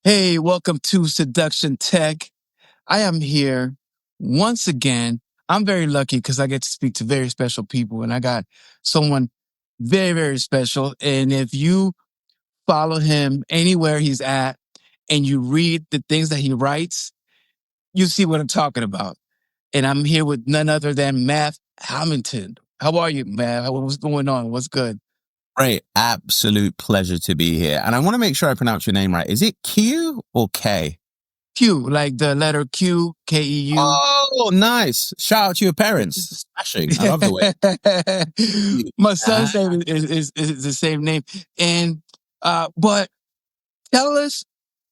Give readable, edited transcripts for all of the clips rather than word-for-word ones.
Hey, welcome to Seduction Tech. I am here once again. I'm very lucky because I get to speak to very special people, and I got someone very, very special. And if you follow him anywhere he's at and you read the things that he writes, you see what I'm talking about. And I'm here with none other than Matt Hamilton. How are you, Matt? What's going on? What's good? Great. Absolute pleasure to be here. And I want to make sure I pronounce your name right. Is it Q or K? Q, like the letter Q, Keu. Oh, nice. Shout out to your parents. Smashing. I love the way. My son's name is the same name. And but tell us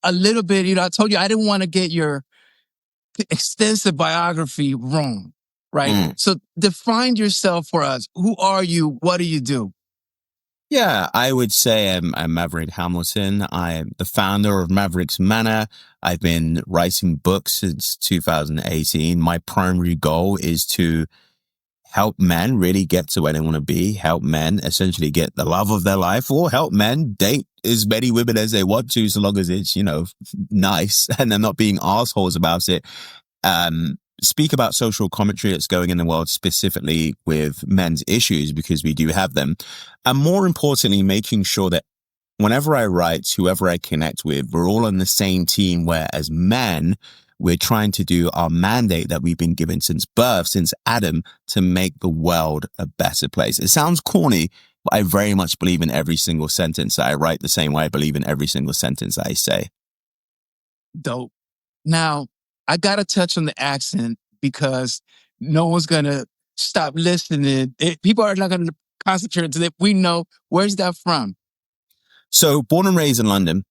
a little bit, I told you I didn't want to get your extensive biography wrong, right? So define yourself for us. Who are you? What do you do? Yeah, I would say I'm Maverick Hamilton. I'm the founder of Maverick's Manor. I've been writing books since 2018. My primary goal is to help men really get to where they want to be, help men essentially get the love of their life, or help men date as many women as they want to, so long as it's, nice and they're not being assholes about it. Speak about social commentary that's going in the world, specifically with men's issues, because we do have them. And more importantly, making sure that whenever I write, whoever I connect with, we're all on the same team, where as men, we're trying to do our mandate that we've been given since birth, since Adam, to make the world a better place. It sounds corny, but I very much believe in every single sentence that I write, the same way I believe in every single sentence I say. Dope. Now, I got to touch on the accent because no one's going to stop listening. People are not going to concentrate until we know where's that from. So born and raised in London,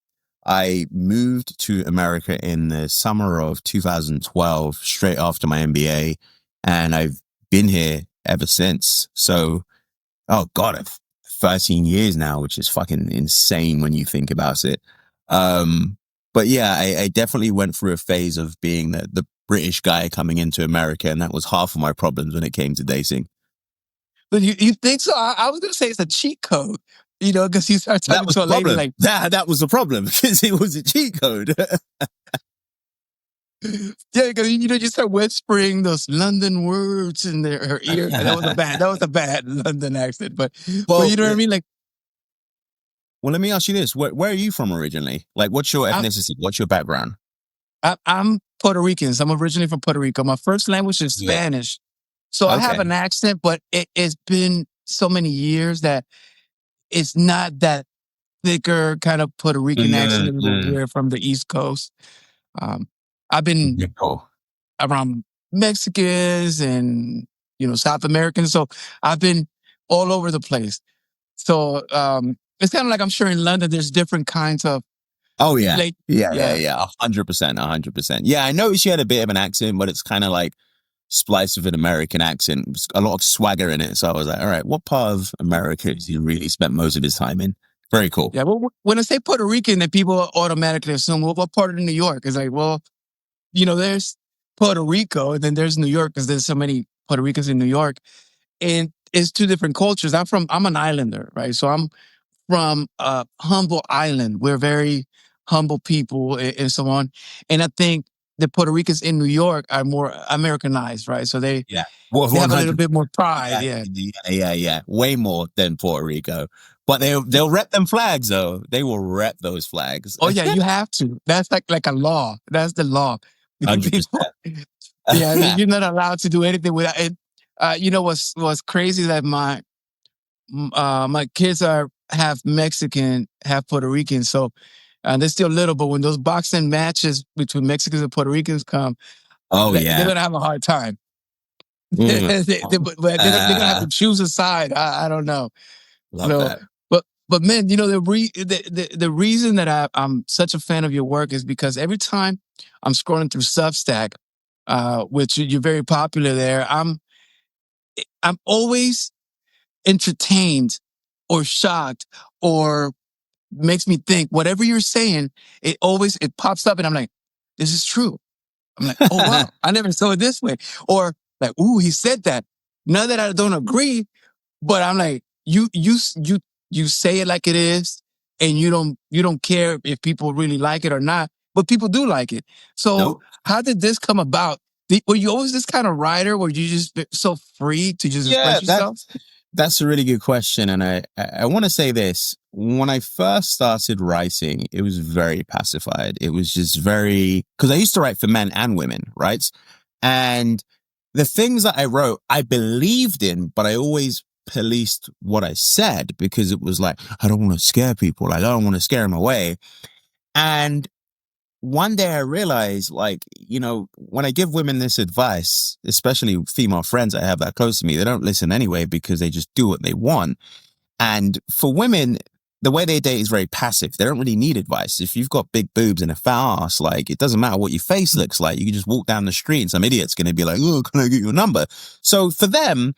I moved to America in the summer of 2012, straight after my MBA. And I've been here ever since. So, oh God, 13 years now, which is fucking insane when you think about it. But yeah, I definitely went through a phase of being the British guy coming into America. And that was half of my problems when it came to dating. But you think so? I was going to say it's a cheat code, because you start talking to a lady like that was the problem, because it was a cheat code. Yeah, because you start whispering those London words in her ear. That was a bad London accent, but you know what I mean? Like, well, let me ask you this: where are you from originally? Like, what's your ethnicity? What's your background? I'm Puerto Rican. So I'm originally from Puerto Rico. My first language is Spanish, so I have an accent, but it's been so many years that it's not that thicker kind of Puerto Rican accent we're from the East Coast. I've been around Mexicans and, South Americans. So I've been all over the place. So it's kind of like, I'm sure in London, there's different kinds of. Oh, yeah. 100%. 100%. Yeah, I noticed you had a bit of an accent, but it's kind of like spliced with an American accent. There's a lot of swagger in it. So I was like, all right, what part of America has he really spent most of his time in? Very cool. Yeah, well, when I say Puerto Rican, then people automatically assume, well, what part of New York? It's like, well, there's Puerto Rico, and then there's New York, because there's so many Puerto Ricans in New York. And it's two different cultures. I'm an islander, right? So I'm from a humble island. We're very humble people and so on. And I think the Puerto Ricans in New York are more Americanized, right? So they have a little bit more pride. Yeah. Way more than Puerto Rico. But they'll rep them flags, though. They will rep those flags. Oh, yeah, you have to. That's like a law. That's the law. 100%. Yeah, you're not allowed to do anything without it. What's crazy that my kids are half Mexican, half Puerto Rican. So they're still little, but when those boxing matches between Mexicans and Puerto Ricans come, they're going to have a hard time. They're going to have to choose a side. I don't know. Love that. But man, the reason that I'm such a fan of your work is because every time I'm scrolling through Substack, which you're very popular there, I'm always entertained or shocked or makes me think. Whatever you're saying, it pops up, and I'm like, this is true. I'm like, oh wow, I never saw it this way. Or like, ooh, he said that. Not that I don't agree, but I'm like, you say it like it is, and you don't care if people really like it or not, but people do like it. So Nope. how did this come about? Were you always this kind of writer? Were you just so free to just Yeah, express yourself? that's a really good question. And I want to say this. When I first started writing, it was very pacified. It was just very, because I used to write for men and women, right? And the things that I wrote, I believed in, but I always policed what I said because it was like, I don't want to scare people. Like, I don't want to scare them away. And one day I realized, like, when I give women this advice, especially female friends I have that close to me, they don't listen anyway because they just do what they want. And for women, the way they date is very passive. They don't really need advice. If you've got big boobs and a fat ass, like, it doesn't matter what your face looks like. You can just walk down the street and some idiot's going to be like, oh, can I get your number? So for them,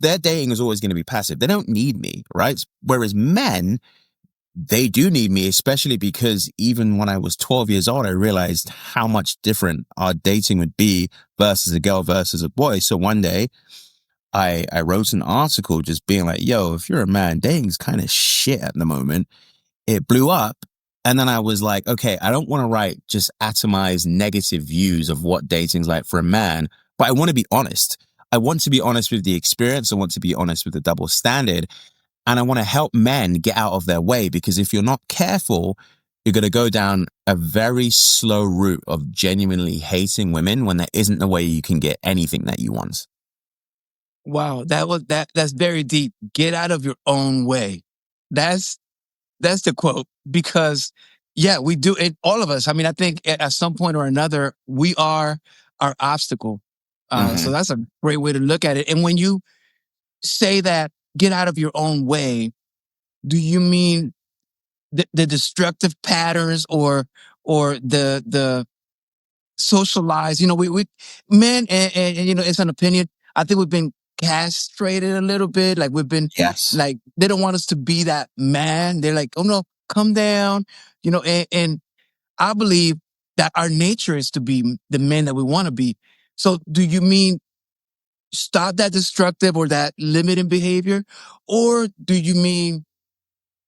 their dating is always going to be passive. They don't need me, right? Whereas men, they do need me, especially because even when I was 12 years old, I realized how much different our dating would be versus a girl versus a boy. So one day I wrote an article just being like, yo, if you're a man, dating's kind of shit at the moment. It blew up. And then I was like, okay, I don't want to write just atomized negative views of what dating's like for a man, but I want to be honest. I want to be honest with the experience. I want to be honest with the double standard. And I want to help men get out of their way, because if you're not careful, you're going to go down a very slow route of genuinely hating women when there isn't a way you can get anything that you want. Wow, that's very deep. Get out of your own way. That's the quote, because yeah, we do it. All of us. I mean, I think at some point or another, we are our obstacle. So that's a great way to look at it. And when you say that, get out of your own way, do you mean the destructive patterns or the socialized? We men and it's an opinion. I think we've been castrated a little bit. Like we've been, Yes. like, they don't want us to be that man. They're like, oh no, come down. And I believe that our nature is to be the men that we want to be. So do you mean stop that destructive or that limiting behavior? Or do you mean,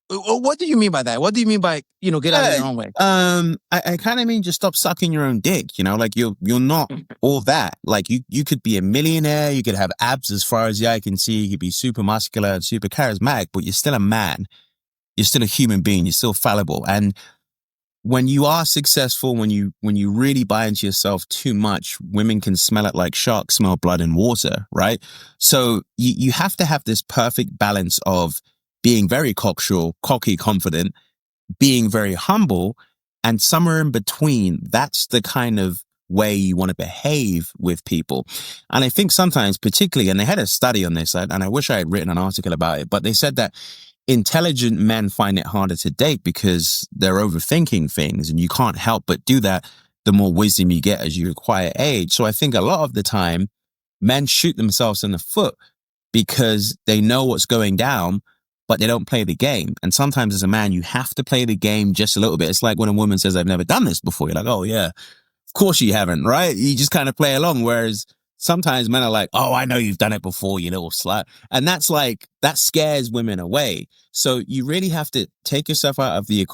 what do you mean by that? What do you mean by, get out of Yeah, your own way? I kind of mean just stop sucking your own dick. Like you're not all that. Like you could be a millionaire, you could have abs as far as the eye can see, you could be super muscular and super charismatic, but you're still a man. You're still a human being. You're still fallible. And when you are successful, when you really buy into yourself too much, women can smell it like sharks smell blood in water, right? So you have to have this perfect balance of being very cocksure, cocky, confident, being very humble, and somewhere in between. That's the kind of way you want to behave with people. And I think sometimes, particularly, and they had a study on this, and I wish I had written an article about it, but they said that intelligent men find it harder to date because they're overthinking things, and you can't help but do that the more wisdom you get as you acquire age. So I think a lot of the time, men shoot themselves in the foot because they know what's going down, but they don't play the game. And sometimes as a man, you have to play the game just a little bit. It's like when a woman says, I've never done this before. You're like, oh yeah, of course you haven't, right? You just kind of play along. Whereas sometimes men are like, oh, I know you've done it before, you little slut. And that's like, that scares women away. So you really have to take yourself out of the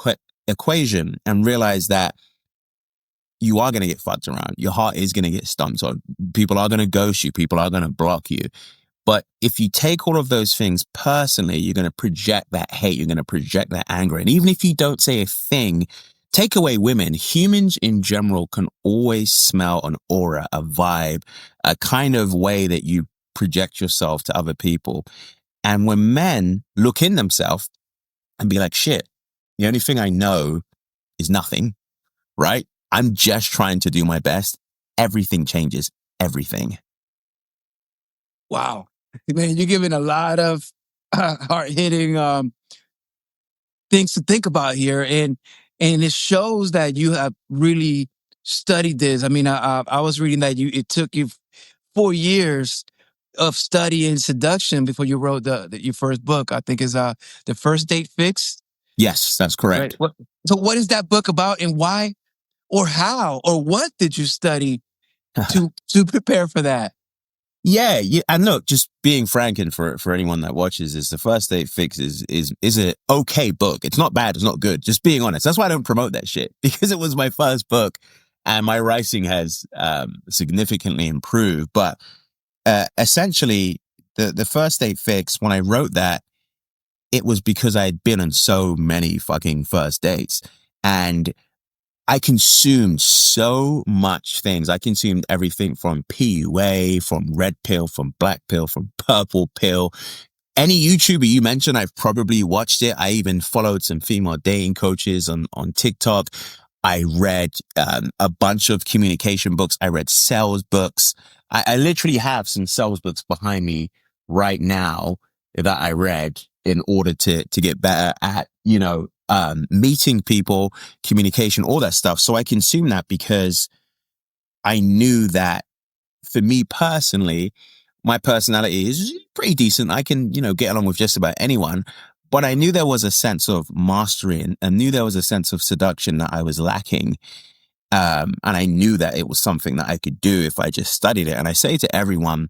equation and realize that you are going to get fucked around. Your heart is going to get stumped on. People are going to ghost you. People are going to block you. But if you take all of those things personally, you're going to project that hate. You're going to project that anger. And even if you don't say a thing, take away women. Humans in general can always smell an aura, a vibe, a kind of way that you project yourself to other people. And when men look in themselves and be like, shit, the only thing I know is nothing, right? I'm just trying to do my best. Everything changes. Everything. Wow. Man, you're giving a lot of hard-hitting things to think about here. And it shows that you have really studied this. I mean, I was reading that it took you 4 years of studying seduction before you wrote your first book. I think is The First Date Fix. Yes, that's correct. Right. So what is that book about, and why or how or what did you study to prepare for that? Yeah, yeah, and look, just being frank, and for anyone that watches, is the First Date Fix is an okay book. It's not bad, it's not good. Just being honest. That's why I don't promote that shit, because it was my first book, and my writing has significantly improved. But essentially, the First Date Fix, when I wrote that, it was because I had been on so many fucking first dates, and I consumed so much things. I consumed everything from PUA, from red pill, from black pill, from purple pill. Any YouTuber you mentioned, I've probably watched it. I even followed some female dating coaches on TikTok. I read a bunch of communication books. I read sales books. I literally have some sales books behind me right now that I read in order to get better at, meeting people, communication, all that stuff. So I consume that because I knew that for me personally, my personality is pretty decent. I can, get along with just about anyone. But I knew there was a sense of mastery, and I knew there was a sense of seduction that I was lacking. And I knew that it was something that I could do if I just studied it. And I say to everyone,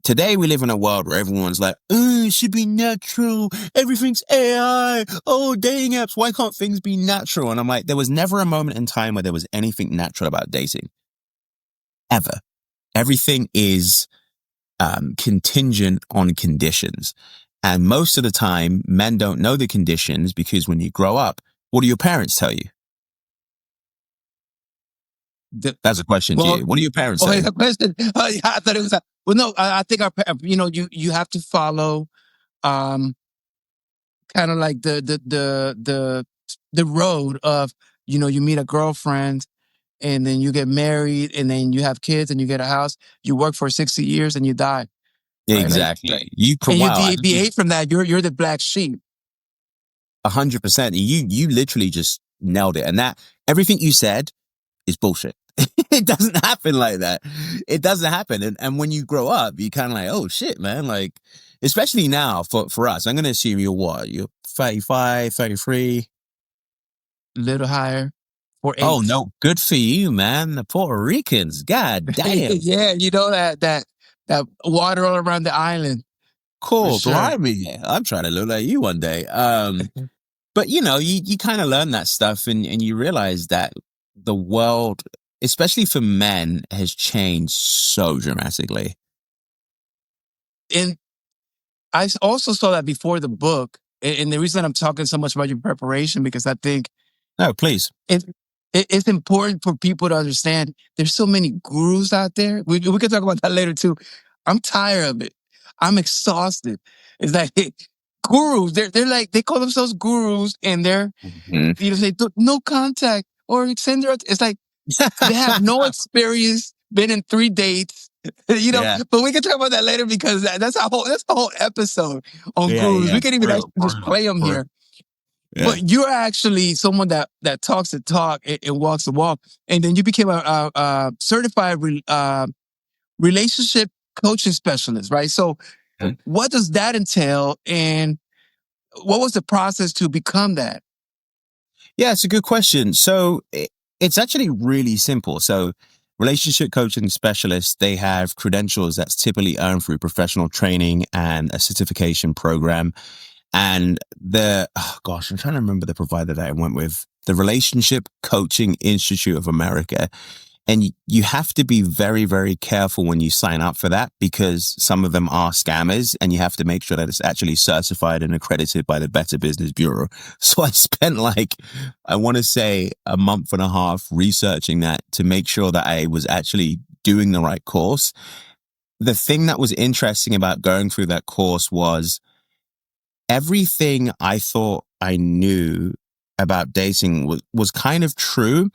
today we live in a world where everyone's like, oh, it should be natural. Everything's AI. Oh, dating apps. Why can't things be natural? And I'm like, there was never a moment in time where there was anything natural about dating. Ever. Everything is contingent on conditions. And most of the time, men don't know the conditions, because when you grow up, what do your parents tell you? That's a question to you. What do your parents say? The question. I thought it was. Well, no, I think you have to follow, kind of like the road of, you meet a girlfriend, and then you get married, and then you have kids, and you get a house. You work for 60 years, and you die. Right? Exactly. Like, you deviate from that. You're the black sheep. 100%. You literally just nailed it. And that everything you said is bullshit. It doesn't happen like that. It doesn't happen. And when you grow up, you kind of like, oh shit, man. Like, especially now for us, I'm going to assume you're what? You're 35, 33? A little higher. Oh no, good for you, man. The Puerto Ricans, god damn. Yeah, that water all around the island. Cool, sure. Blimey. I'm trying to look like you one day. But you kind of learn that stuff, and you realize that the world, especially for men, has changed so dramatically. And I also saw that before the book, and the reason I'm talking so much about your preparation, because I think, no, please, it's important for people to understand there's so many gurus out there. We can talk about that later too. I'm tired of it. I'm exhausted. It's like gurus. They're like, they call themselves gurus, and they're say no contact or send their. It's like they have no experience, been in 3 dates. Yeah. But we can talk about that later, because that's a whole episode on gurus. Yeah. We can even just play them here. Yeah. But you're actually someone that talks the talk and walks the walk, and then you became a certified relationship coaching specialist, right? So, what does that entail, and what was the process to become that? Yeah, it's a good question. So it's actually really simple. So relationship coaching specialists, they have credentials that's typically earned through professional training and a certification program. And I'm trying to remember the provider that I went with, the Relationship Coaching Institute of America. And you have to be very, very careful when you sign up for that, because some of them are scammers, and you have to make sure that it's actually certified and accredited by the Better Business Bureau. So I spent I want to say a month and a half researching that to make sure that I was actually doing the right course. The thing that was interesting about going through that course was everything I thought I knew about dating was kind of true,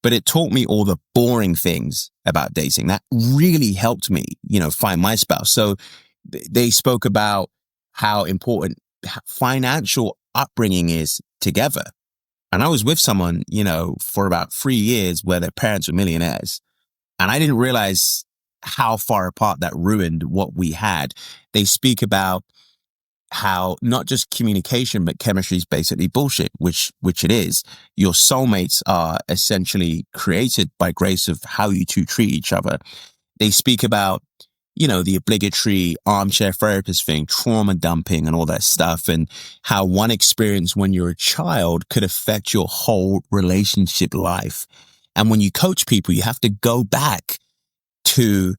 but it taught me all the boring things about dating that really helped me, find my spouse. So they spoke about how important financial upbringing is together. And I was with someone, for about 3 years where their parents were millionaires. And I didn't realize how far apart that ruined what we had. They speak about how not just communication, but chemistry is basically bullshit, which it is. Your soulmates are essentially created by grace of how you two treat each other. They speak about the obligatory armchair therapist thing, trauma dumping and all that stuff, and how one experience when you're a child could affect your whole relationship life. And when you coach people, you have to go back to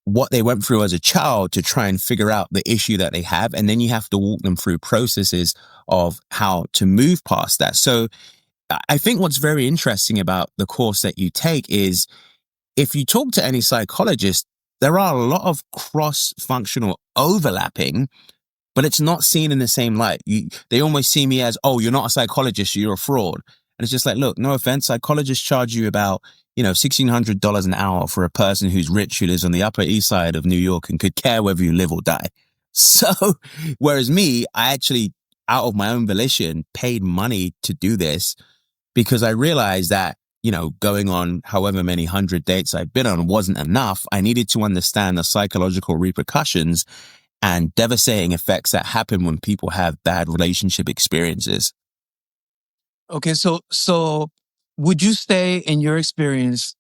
what they went through as a child to try and figure out the issue that they have. And then you have to walk them through processes of how to move past that. So I think what's very interesting about the course that you take is if you talk to any psychologist, there are a lot of cross-functional overlapping, but it's not seen in the same light. They almost see me as, oh, you're not a psychologist, you're a fraud. And it's just like, look, no offense, psychologists charge you about, $1,600 an hour for a person who's rich, who lives on the Upper East Side of New York and could care whether you live or die. So, whereas me, I actually, out of my own volition, paid money to do this because I realized that, going on however many 100 dates I've been on wasn't enough. I needed to understand the psychological repercussions and devastating effects that happen when people have bad relationship experiences. Okay, so would you say in your experience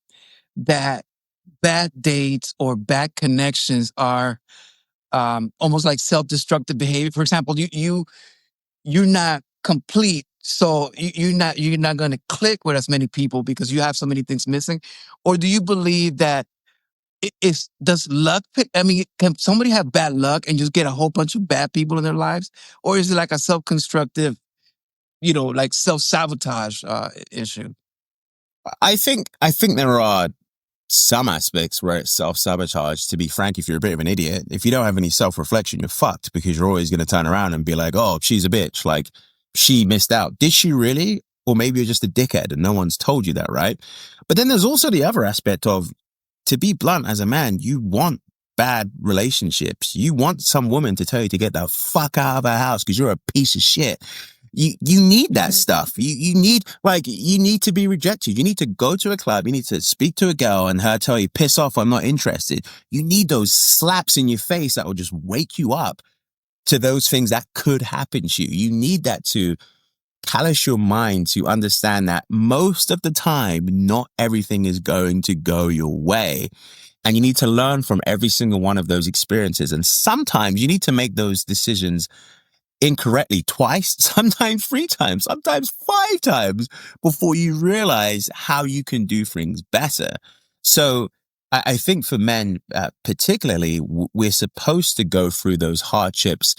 that bad dates or bad connections are almost like self-destructive behavior? For example, you're not complete, so you're not going to click with as many people because you have so many things missing, or do you believe that does luck? I mean, can somebody have bad luck and just get a whole bunch of bad people in their lives, or is it like a self-constructive, like self-sabotage issue? I think there are some aspects where it's self-sabotage. To be frank, if you're a bit of an idiot, if you don't have any self-reflection, you're fucked because you're always going to turn around and be like, oh, she's a bitch. Like, she missed out. Did she really? Or maybe you're just a dickhead and no one's told you that, right? But then there's also the other aspect of, to be blunt, as a man, you want bad relationships. You want some woman to tell you to get the fuck out of her house because you're a piece of shit. You need that stuff. You need to be rejected. You need to go to a club. You need to speak to a girl and her tell you, piss off, I'm not interested. You need those slaps in your face that will just wake you up to those things that could happen to you. You need that to callous your mind to understand that most of the time, not everything is going to go your way. And you need to learn from every single one of those experiences. And sometimes you need to make those decisions incorrectly twice, sometimes 3 times, sometimes 5 times before you realize how you can do things better. So I think for men, particularly, we're supposed to go through those hardships.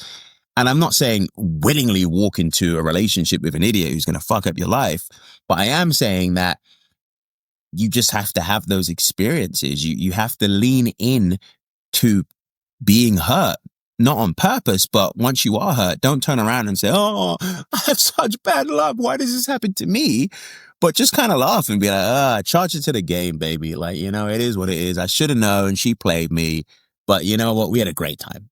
And I'm not saying willingly walk into a relationship with an idiot who's going to fuck up your life, but I am saying that you just have to have those experiences. You have to lean in to being hurt. Not on purpose, but once you are hurt, don't turn around and say, oh, I have such bad luck. Why does this happen to me? But just kind of laugh and be like, charge it to the game, baby. Like, it is what it is. I should have known she played me. But you know what? We had a great time,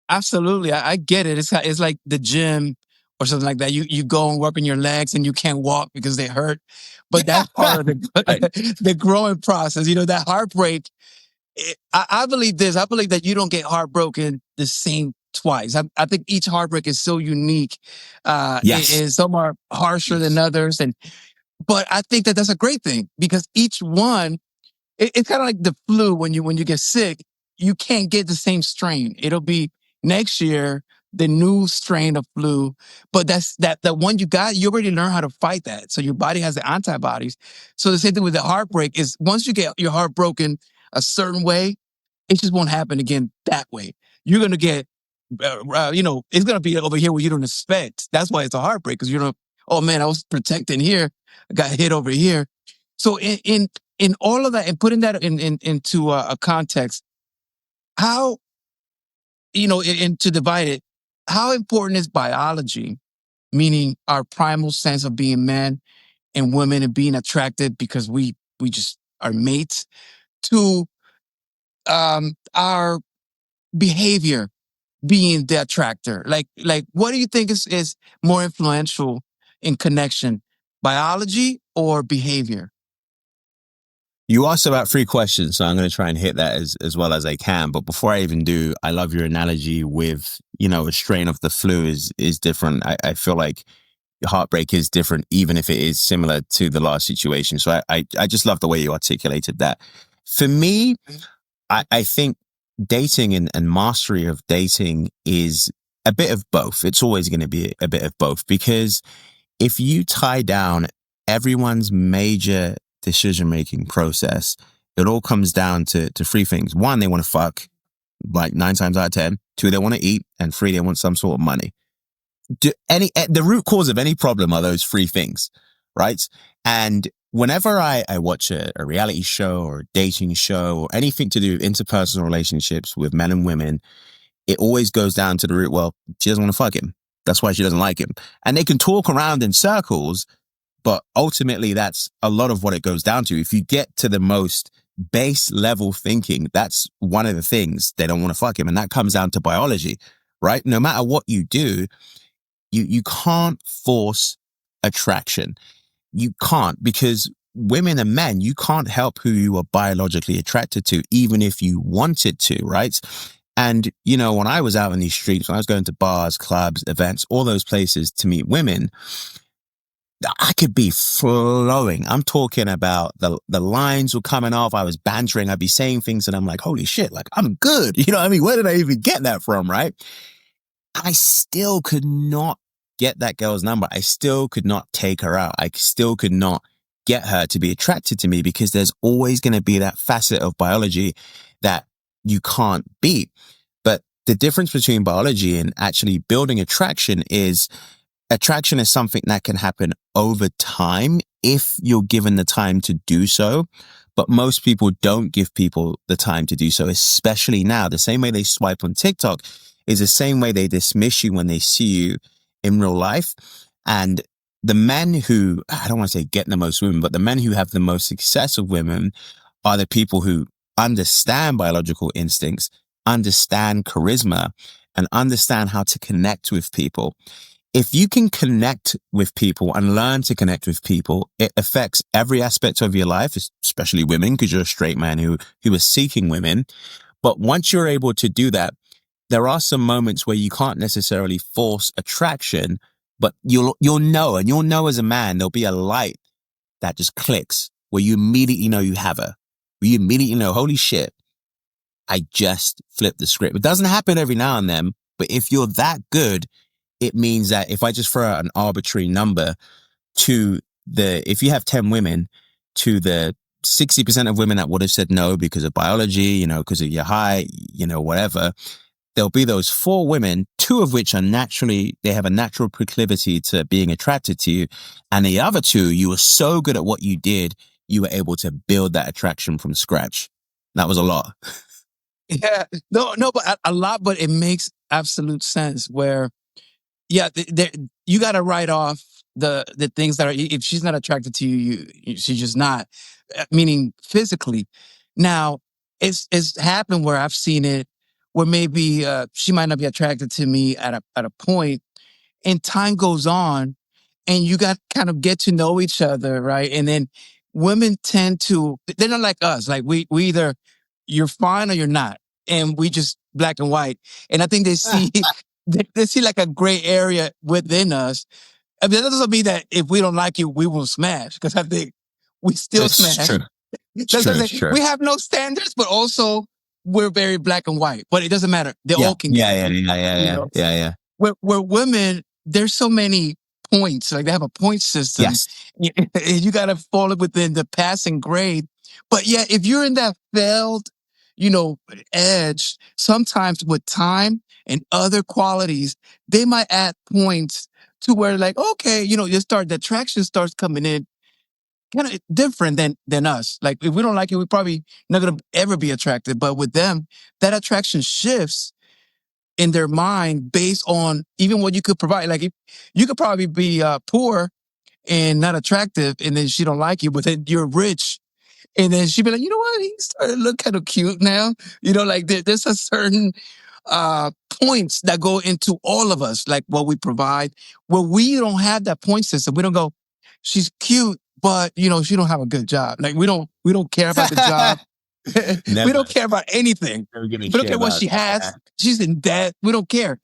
Absolutely. I get it. It's like the gym or something like that. You go and work on your legs and you can't walk because they hurt. But that's part of the growing process. That heartbreak. I believe this. I believe that you don't get heartbroken the same twice. I think each heartbreak is so unique. Yes. Some are harsher than others. But I think that that's a great thing because each one, it's kind of like the flu. When you get sick, you can't get the same strain. It'll be next year, the new strain of flu. But that's the one you got, you already learn how to fight that. So your body has the antibodies. So the same thing with the heartbreak is once you get your heart broken a certain way, it just won't happen again that way. You're going to get, it's going to be over here where you don't expect. That's why it's a heartbreak because oh man, I was protecting here. I got hit over here. So in all of that and putting that into a context, how, and to divide it, how important is biology, meaning our primal sense of being men and women and being attracted because we just are mates, to our behavior being the attractor? Like what do you think is more influential in connection, biology or behavior? You asked about 3 questions, so I'm going to try and hit that as well as I can. But before I even do, I love your analogy with, a strain of the flu is different. I feel like heartbreak is different, even if it is similar to the last situation. So I just love the way you articulated that. For me, I think dating and mastery of dating is a bit of both. It's always going to be a bit of both, because if you tie down everyone's major decision-making process, it all comes down to three things. One, they want to fuck, like 9 times out of 10. 2, they want to eat. And 3, they want some sort of money. The root cause of any problem are those 3 things, right? And whenever I watch a reality show or a dating show or anything to do with interpersonal relationships with men and women, it always goes down to the root, well, she doesn't want to fuck him. That's why she doesn't like him. And they can talk around in circles, but ultimately that's a lot of what it goes down to. If you get to the most base level thinking, that's one of the things they don't want to fuck him. And that comes down to biology, right? No matter what you do, you can't force attraction. You can't, because women and men, you can't help who you are biologically attracted to, even if you wanted to, right? And, you know, when I was out in these streets, when I was going to bars, clubs, events, all those places to meet women, I could be flowing. I'm talking about the lines were coming off. I was bantering. I'd be saying things and I'm like, holy shit, like I'm good. You know what I mean? Where did I even get that from, right? I still could not get that girl's number. I still could not take her out. I still could not get her to be attracted to me, because there's always going to be that facet of biology that you can't beat. But the difference between biology and actually building attraction is something that can happen over time if you're given the time to do so. But most people don't give people the time to do so, especially now. The same way they swipe on TikTok is the same way they dismiss you when they see you in real life. And the men who, I don't want to say get the most women, but the men who have the most success with women are the people who understand biological instincts, understand charisma, and understand how to connect with people. If you can connect with people and learn to connect with people, it affects every aspect of your life, especially women, because you're a straight man who is seeking women. But once you're able to do that, there are some moments where you can't necessarily force attraction, but you'll know, and you'll know as a man, there'll be a light that just clicks where you immediately know you have her. Where you immediately know, holy shit, I just flipped the script. It doesn't happen every now and then, but if you're that good, it means that if I just throw out an arbitrary number if you have 10 women, to the 60% of women that would have said no because of biology, you know, because of your height, you know, whatever, there'll be those 4 women, 2 of which they have a natural proclivity to being attracted to you. And the other 2, you were so good at what you did, you were able to build that attraction from scratch. That was a lot. Yeah, no, but a lot, but it makes absolute sense where, yeah, you got to write off the things that are, if she's not attracted to you, she's just not, meaning physically. Now, it's happened where I've seen it where maybe she might not be attracted to me at a point, and time goes on, and you got kind of get to know each other, right? And then women they're not like us. Like we either you're fine or you're not, and we just black and white. And I think they see they see like a gray area within us. I mean, that doesn't mean that if we don't like you, we will smash, because I think we still smash. True. True. We have no standards, but also we're very black and white. But it doesn't matter. They all can get it. Yeah. Where women, there's so many points. Like they have a point system. Yes. And you got to fall within the passing grade. But yeah, if you're in that failed, edge, sometimes with time and other qualities, they might add points to where like, okay, the attraction starts coming in kind of different than us. Like if we don't like it, we're probably not going to ever be attracted. But with them, that attraction shifts in their mind based on even what you could provide. Like if you could probably be poor and not attractive, and then she don't like you, but then you're rich. And then she'd be like, you know what? He started to look kind of cute now. Like there's a certain points that go into all of us, like what we provide, where we don't have that point system. We don't go, she's cute, but she don't have a good job. Like we don't care about the job. We don't care about anything. We don't care what she has. Yeah. She's in debt. We don't care.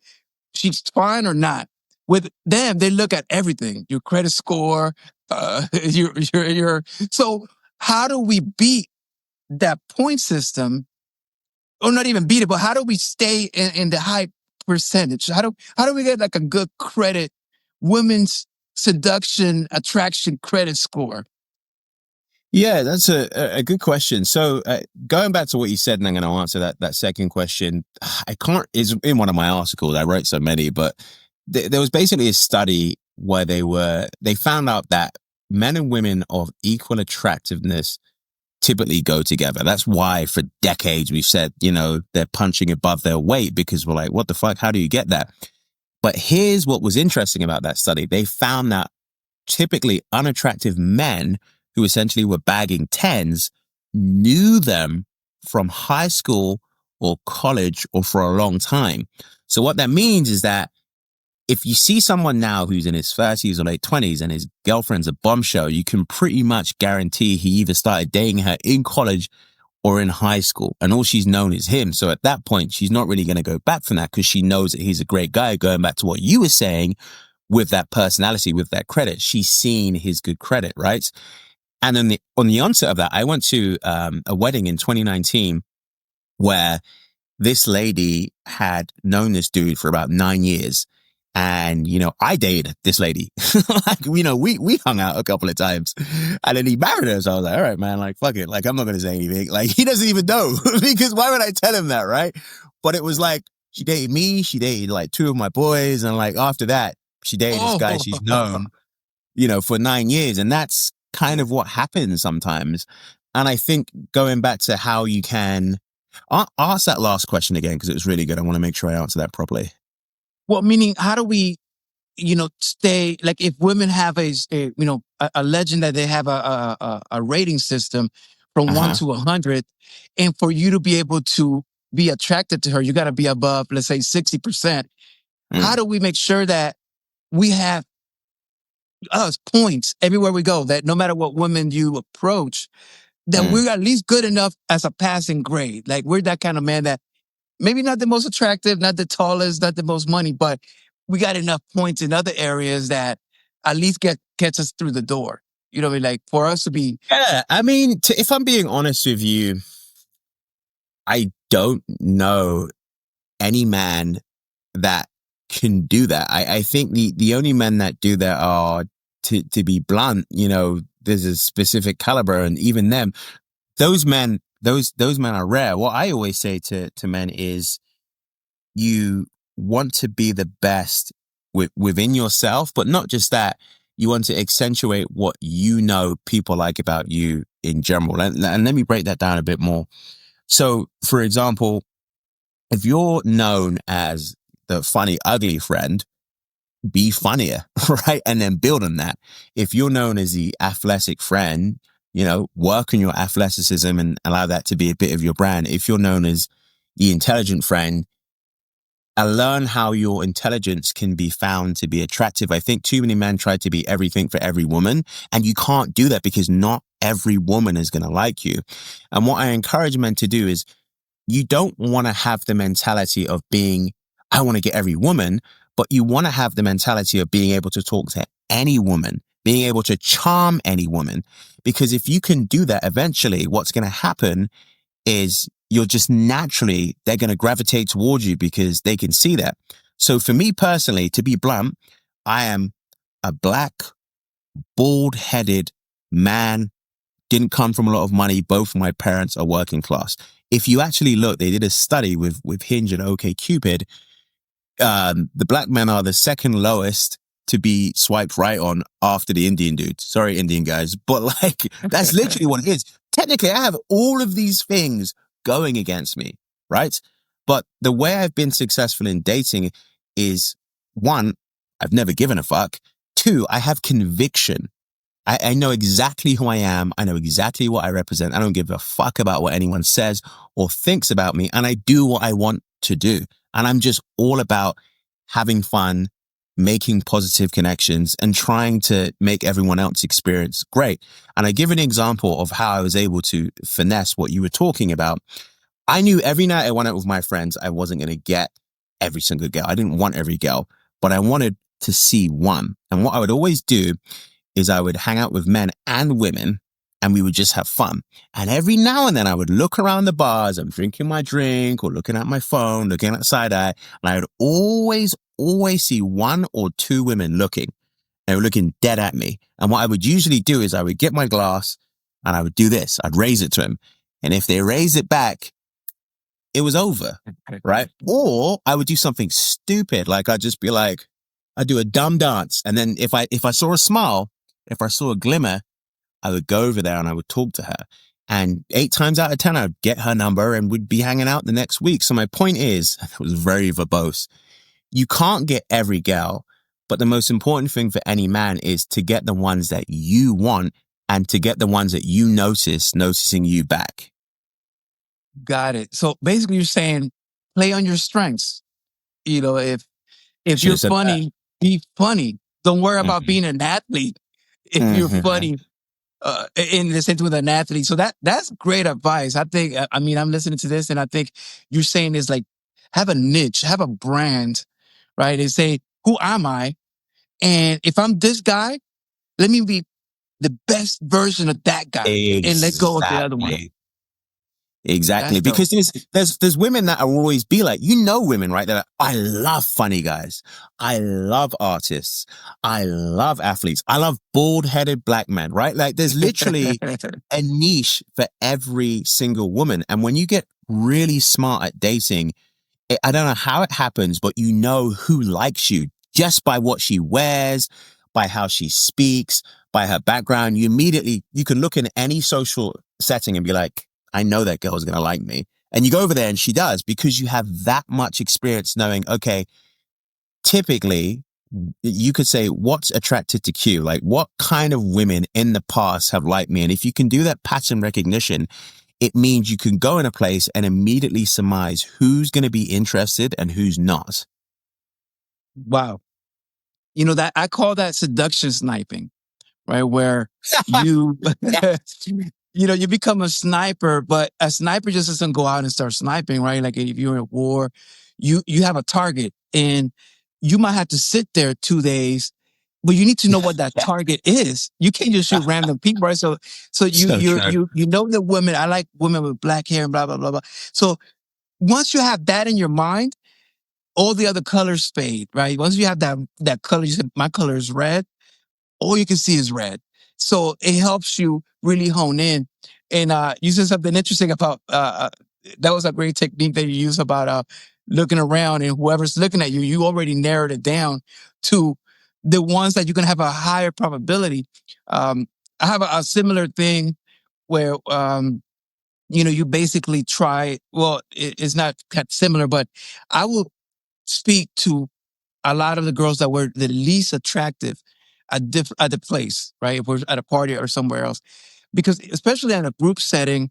She's fine or not. With them, they look at everything. Your credit score, your. So how do we beat that point system or not even beat it, but how do we stay in the high percentage? How do we get like a good credit women's seduction attraction credit score? Yeah, that's a good question. So going back to what you said, and I'm going to answer that second question. I can't, is in one of my articles. I wrote so many, but there was basically a study where they found out that men and women of equal attractiveness typically go together. That's why for decades we've said, they're punching above their weight, because we're like, what the fuck? How do you get that? But here's what was interesting about that study. They found that typically unattractive men who essentially were bagging tens knew them from high school or college or for a long time. So what that means is that if you see someone now who's in his 30s or late 20s and his girlfriend's a bombshell, you can pretty much guarantee he either started dating her in college or in high school, and all she's known is him. So at that point, she's not really going to go back from that because she knows that he's a great guy. Going back to what you were saying, with that personality, with that credit, she's seen his good credit, right? And then on the onset of that, I went to a wedding in 2019 where this lady had known this dude for about 9 years. And, I dated this lady. We hung out a couple of times, and then he married her. So I was like, all right, man, like, fuck it. Like, I'm not going to say anything. Like, he doesn't even know because why would I tell him that? Right. But it was like, she dated me. She dated like 2 of my boys. And like, after that, she dated this guy she's known, for 9 years. And that's kind of what happens sometimes. And I think going back to how you can, I'll ask that last question again, because it was really good. I want to make sure I answer that properly. Well, meaning, how do we, stay, like, if women have a legend that they have a rating system from 1 to 100, and for you to be able to be attracted to her, you got to be above, let's say, 60%. How do we make sure that we have points everywhere we go, that no matter what women you approach, that we're at least good enough as a passing grade? Like, we're that kind of man that maybe not the most attractive, not the tallest, not the most money, but we got enough points in other areas that at least gets us through the door. You know what I mean? Like, for us to be... Yeah, I mean, if I'm being honest with you, I don't know any man that can do that. I think the only men that do that are, to be blunt, there's a specific caliber, and even them, those men are rare. What I always say to men is, you want to be the best within yourself, but not just that. You want to accentuate what people like about you in general. And let me break that down a bit more. So, for example, if you're known as the funny, ugly friend, be funnier, right? And then build on that. If you're known as the athletic friend, work on your athleticism and allow that to be a bit of your brand. If you're known as the intelligent friend, learn how your intelligence can be found to be attractive. I think too many men try to be everything for every woman, and you can't do that because not every woman is going to like you. And what I encourage men to do is, you don't want to have the mentality of being, I want to get every woman, but you want to have the mentality of being able to talk to any woman, being able to charm any woman. Because if you can do that, eventually what's going to happen is they're going to gravitate towards you because they can see that. So for me personally, to be blunt, I am a black, bald-headed man, didn't come from a lot of money. Both of my parents are working class. If you actually look, they did a study with Hinge and OkCupid. The black men are the second lowest to be swiped right on after the Indian dudes. Sorry, Indian guys. But like, that's literally what it is. Technically, I have all of these things going against me, right? But the way I've been successful in dating is, 1, I've never given a fuck. 2, I have conviction. I know exactly who I am. I know exactly what I represent. I don't give a fuck about what anyone says or thinks about me. And I do what I want to do. And I'm just all about having fun, making positive connections, and trying to make everyone else's experience great. And I give an example of how I was able to finesse what you were talking about. I knew every night I went out with my friends, I wasn't going to get every single girl. I didn't want every girl, but I wanted to see one. And what I would always do is I would hang out with men and women and we would just have fun. And every now and then I would look around the bars, I'm drinking my drink or looking at my phone, looking at side eye, and I would always see one or two women looking. They were looking dead at me. And what I would usually do is I would get my glass and I would do this. I'd raise it to him. And if they raised it back, it was over, right? Or I would do something stupid. Like I'd just be like, I'd do a dumb dance. And then if I saw a smile, if I saw a glimmer, I would go over there and I would talk to her. And 8 times out of 10, I'd get her number and we'd be hanging out the next week. So my point is, it was very verbose. You can't get every girl, but the most important thing for any man is to get the ones that you want and to get the ones that you noticing you back. Got it. So basically you're saying play on your strengths. You know, if you're funny, be funny. Don't worry about being an athlete. If you're funny, in the sense with an athlete. So that's great advice. I think, I mean, I'm listening to this and I think you're saying is like, have a niche, have a brand, right? And say, who am I? And if I'm this guy, let me be the best version of that guy. Exactly. And let go of the other one. Exactly. Because there's women that will always be like, women, right? They're like, I love funny guys. I love artists. I love athletes. I love bald-headed black men, right? Like there's literally a niche for every single woman. And when you get really smart at dating, I don't know how it happens, but you know who likes you just by what she wears, by how she speaks, by her background. You can look in any social setting and be like, I know that girl's going to like me. And you go over there and she does because you have that much experience knowing, okay, typically you could say what's attracted to Q, like what kind of women in the past have liked me. And if you can do that pattern recognition, it means you can go in a place and immediately surmise who's going to be interested and who's not. Wow. You know, that I call that seduction sniping, right? Where you, you become a sniper, but a sniper just doesn't go out and start sniping, right? Like if you're at war, you have a target and you might have to sit there 2 days, but you need to know what that target is. You can't just shoot random people, right? So you know the women, I like women with black hair and blah, blah, blah, blah. So once you have that in your mind, all the other colors fade, right? Once you have that color, you said my color is red, all you can see is red. So it helps you really hone in. And you said something interesting about, that was a great technique that you use about looking around and whoever's looking at you, you already narrowed it down to the ones that you're going to have a higher probability. I have a similar thing where, you basically try, well, it's not similar, but I will speak to a lot of the girls that were the least attractive at the place, right? If we're at a party or somewhere else. Because especially in a group setting,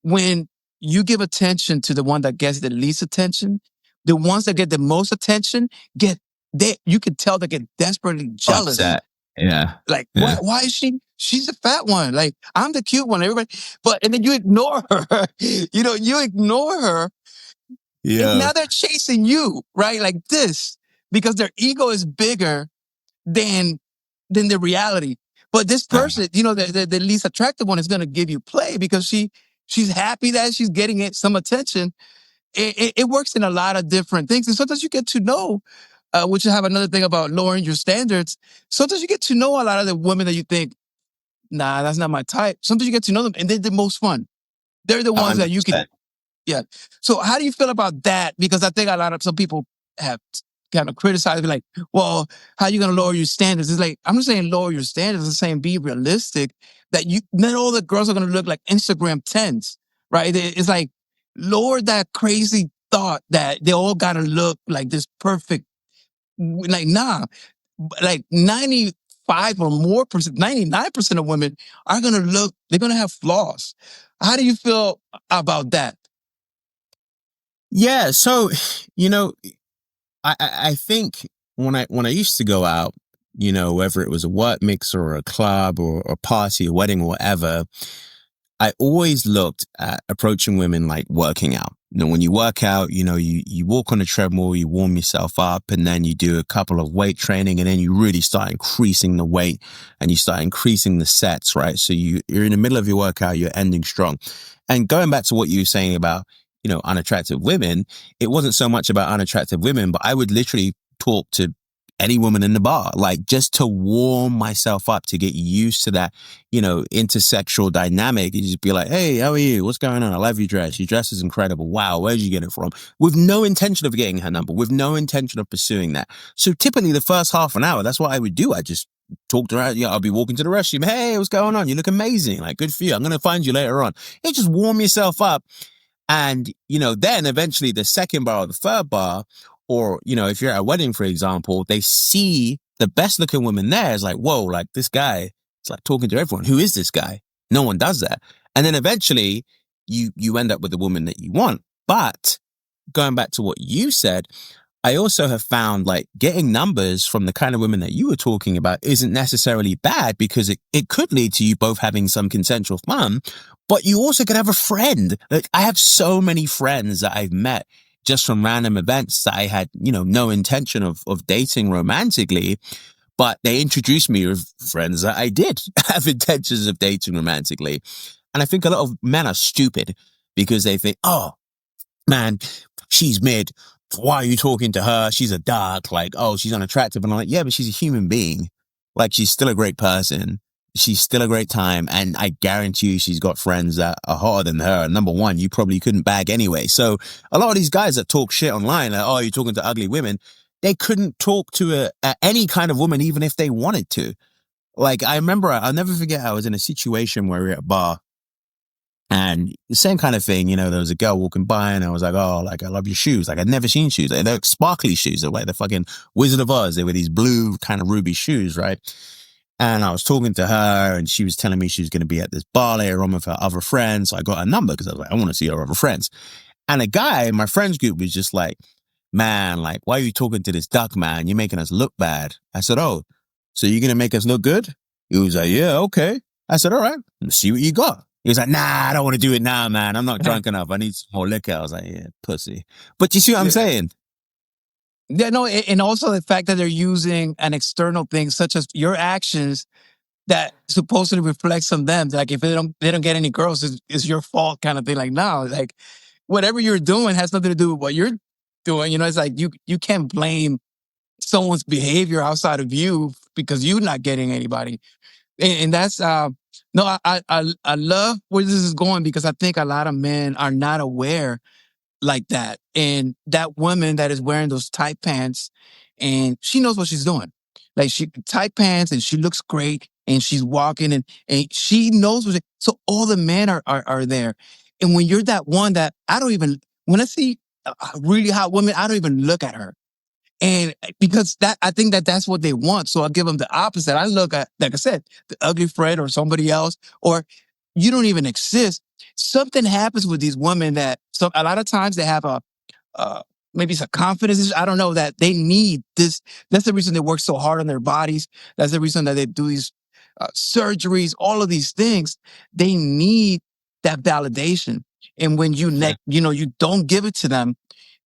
when you give attention to the one that gets the least attention, the ones that get the most attention you can tell they get desperately jealous. Yeah. Like, why is she's the fat one? Like, I'm the cute one, everybody. And then you ignore her. You ignore her. Yeah. And now they're chasing you, right? Like this, because their ego is bigger than the reality. But this person, the least attractive one is going to give you play because she's happy that she's getting some attention. It works in a lot of different things. And sometimes you get to know, which I have another thing about lowering your standards. Sometimes you get to know a lot of the women that you think, nah, that's not my type. Sometimes you get to know them and they're the most fun. They're the ones 100%. That you can, yeah. So how do you feel about that? Because I think some people have kind of criticized me like, well, how are you going to lower your standards? It's like, I'm not saying lower your standards. I'm saying be realistic that not all the girls are going to look like Instagram 10s, right? It's like lower that crazy thought that they all got to look like this perfect. Like, nah, like 95 or more percent, 99% of women are going to they're going to have flaws. How do you feel about that? Yeah. So, I think when I used to go out, whether it was a work mix or a club or a party, a wedding or whatever, I always looked at approaching women like working out. when you work out, you walk on the treadmill, you warm yourself up, and then you do a couple of weight training, and then you really start increasing the weight and you start increasing the sets, right? So you're in the middle of your workout, you're ending strong. And going back to what you were saying about, unattractive women, it wasn't so much about unattractive women, but I would literally talk to any woman in the bar, like just to warm myself up, to get used to that, intersexual dynamic. You just be like, hey, how are you? What's going on? I love your dress. Your dress is incredible. Wow, where'd you get it from? With no intention of getting her number, with no intention of pursuing that. So typically the first half an hour, that's what I would do. I just talked around. I'll be walking to the restroom. Hey, what's going on? You look amazing. Like, good for you. I'm going to find you later on. Just warm yourself up. And, then eventually the second bar or the third bar, or, if you're at a wedding, for example, they see the best looking woman there is like, whoa, like this guy is like talking to everyone. Who is this guy? No one does that. And then eventually you end up with the woman that you want. But going back to what you said, I also have found like getting numbers from the kind of women that you were talking about isn't necessarily bad, because it could lead to you both having some consensual fun, but you also could have a friend. Like, I have so many friends that I've met just from random events that I had, no intention of dating romantically, but they introduced me with friends that I did have intentions of dating romantically. And I think a lot of men are stupid because they think, oh, man, she's mid. Why are you talking to her? She's a dark, like, oh, she's unattractive. And I'm like, yeah, but she's a human being. Like, she's still a great person. She's still a great time. And I guarantee you she's got friends that are hotter than her. And number one, you probably couldn't bag anyway. So a lot of these guys that talk shit online, like, oh, you're talking to ugly women, they couldn't talk to any kind of woman, even if they wanted to. Like, I remember, I'll never forget, I was in a situation where we were at a bar. And the same kind of thing, there was a girl walking by and I was like, oh, like, I love your shoes. Like, I'd never seen shoes. They're like sparkly shoes. They're like the fucking Wizard of Oz. They were these blue kind of ruby shoes, right? And I was talking to her and she was telling me she was going to be at this bar later on with her other friends. So I got her number because I was like, I want to see her other friends. And a guy in my friends group was just like, man, like, why are you talking to this duck, man? You're making us look bad. I said, oh, so you're going to make us look good? He was like, yeah, okay. I said, all right, let's see what you got. He was like, nah, I don't want to do it now, man. I'm not drunk enough. I need some more liquor. I was like, yeah, pussy. But you see what I'm saying? Yeah, no, and also the fact that they're using an external thing such as your actions that supposedly reflects on them. Like, if they don't get any girls, it's your fault kind of thing. Like, no, like whatever you're doing has nothing to do with what you're doing. It's like you can't blame someone's behavior outside of you because you're not getting anybody. And that's no, I love where this is going, because I think a lot of men are not aware like that. And that woman that is wearing those tight pants, and she knows what she's doing. Like, she tight pants and she looks great and she's walking and she knows so all the men are there. And when you're that one that when I see a really hot woman, I don't even look at her. And because I think that's what they want. So I give them the opposite. I look at, like I said, the ugly friend or somebody else, or you don't even exist. Something happens with these women that a lot of times they have maybe it's a confidence issue. I don't know, that they need this. That's the reason they work so hard on their bodies. That's the reason that they do these surgeries, all of these things. They need that validation. And when you don't give it to them,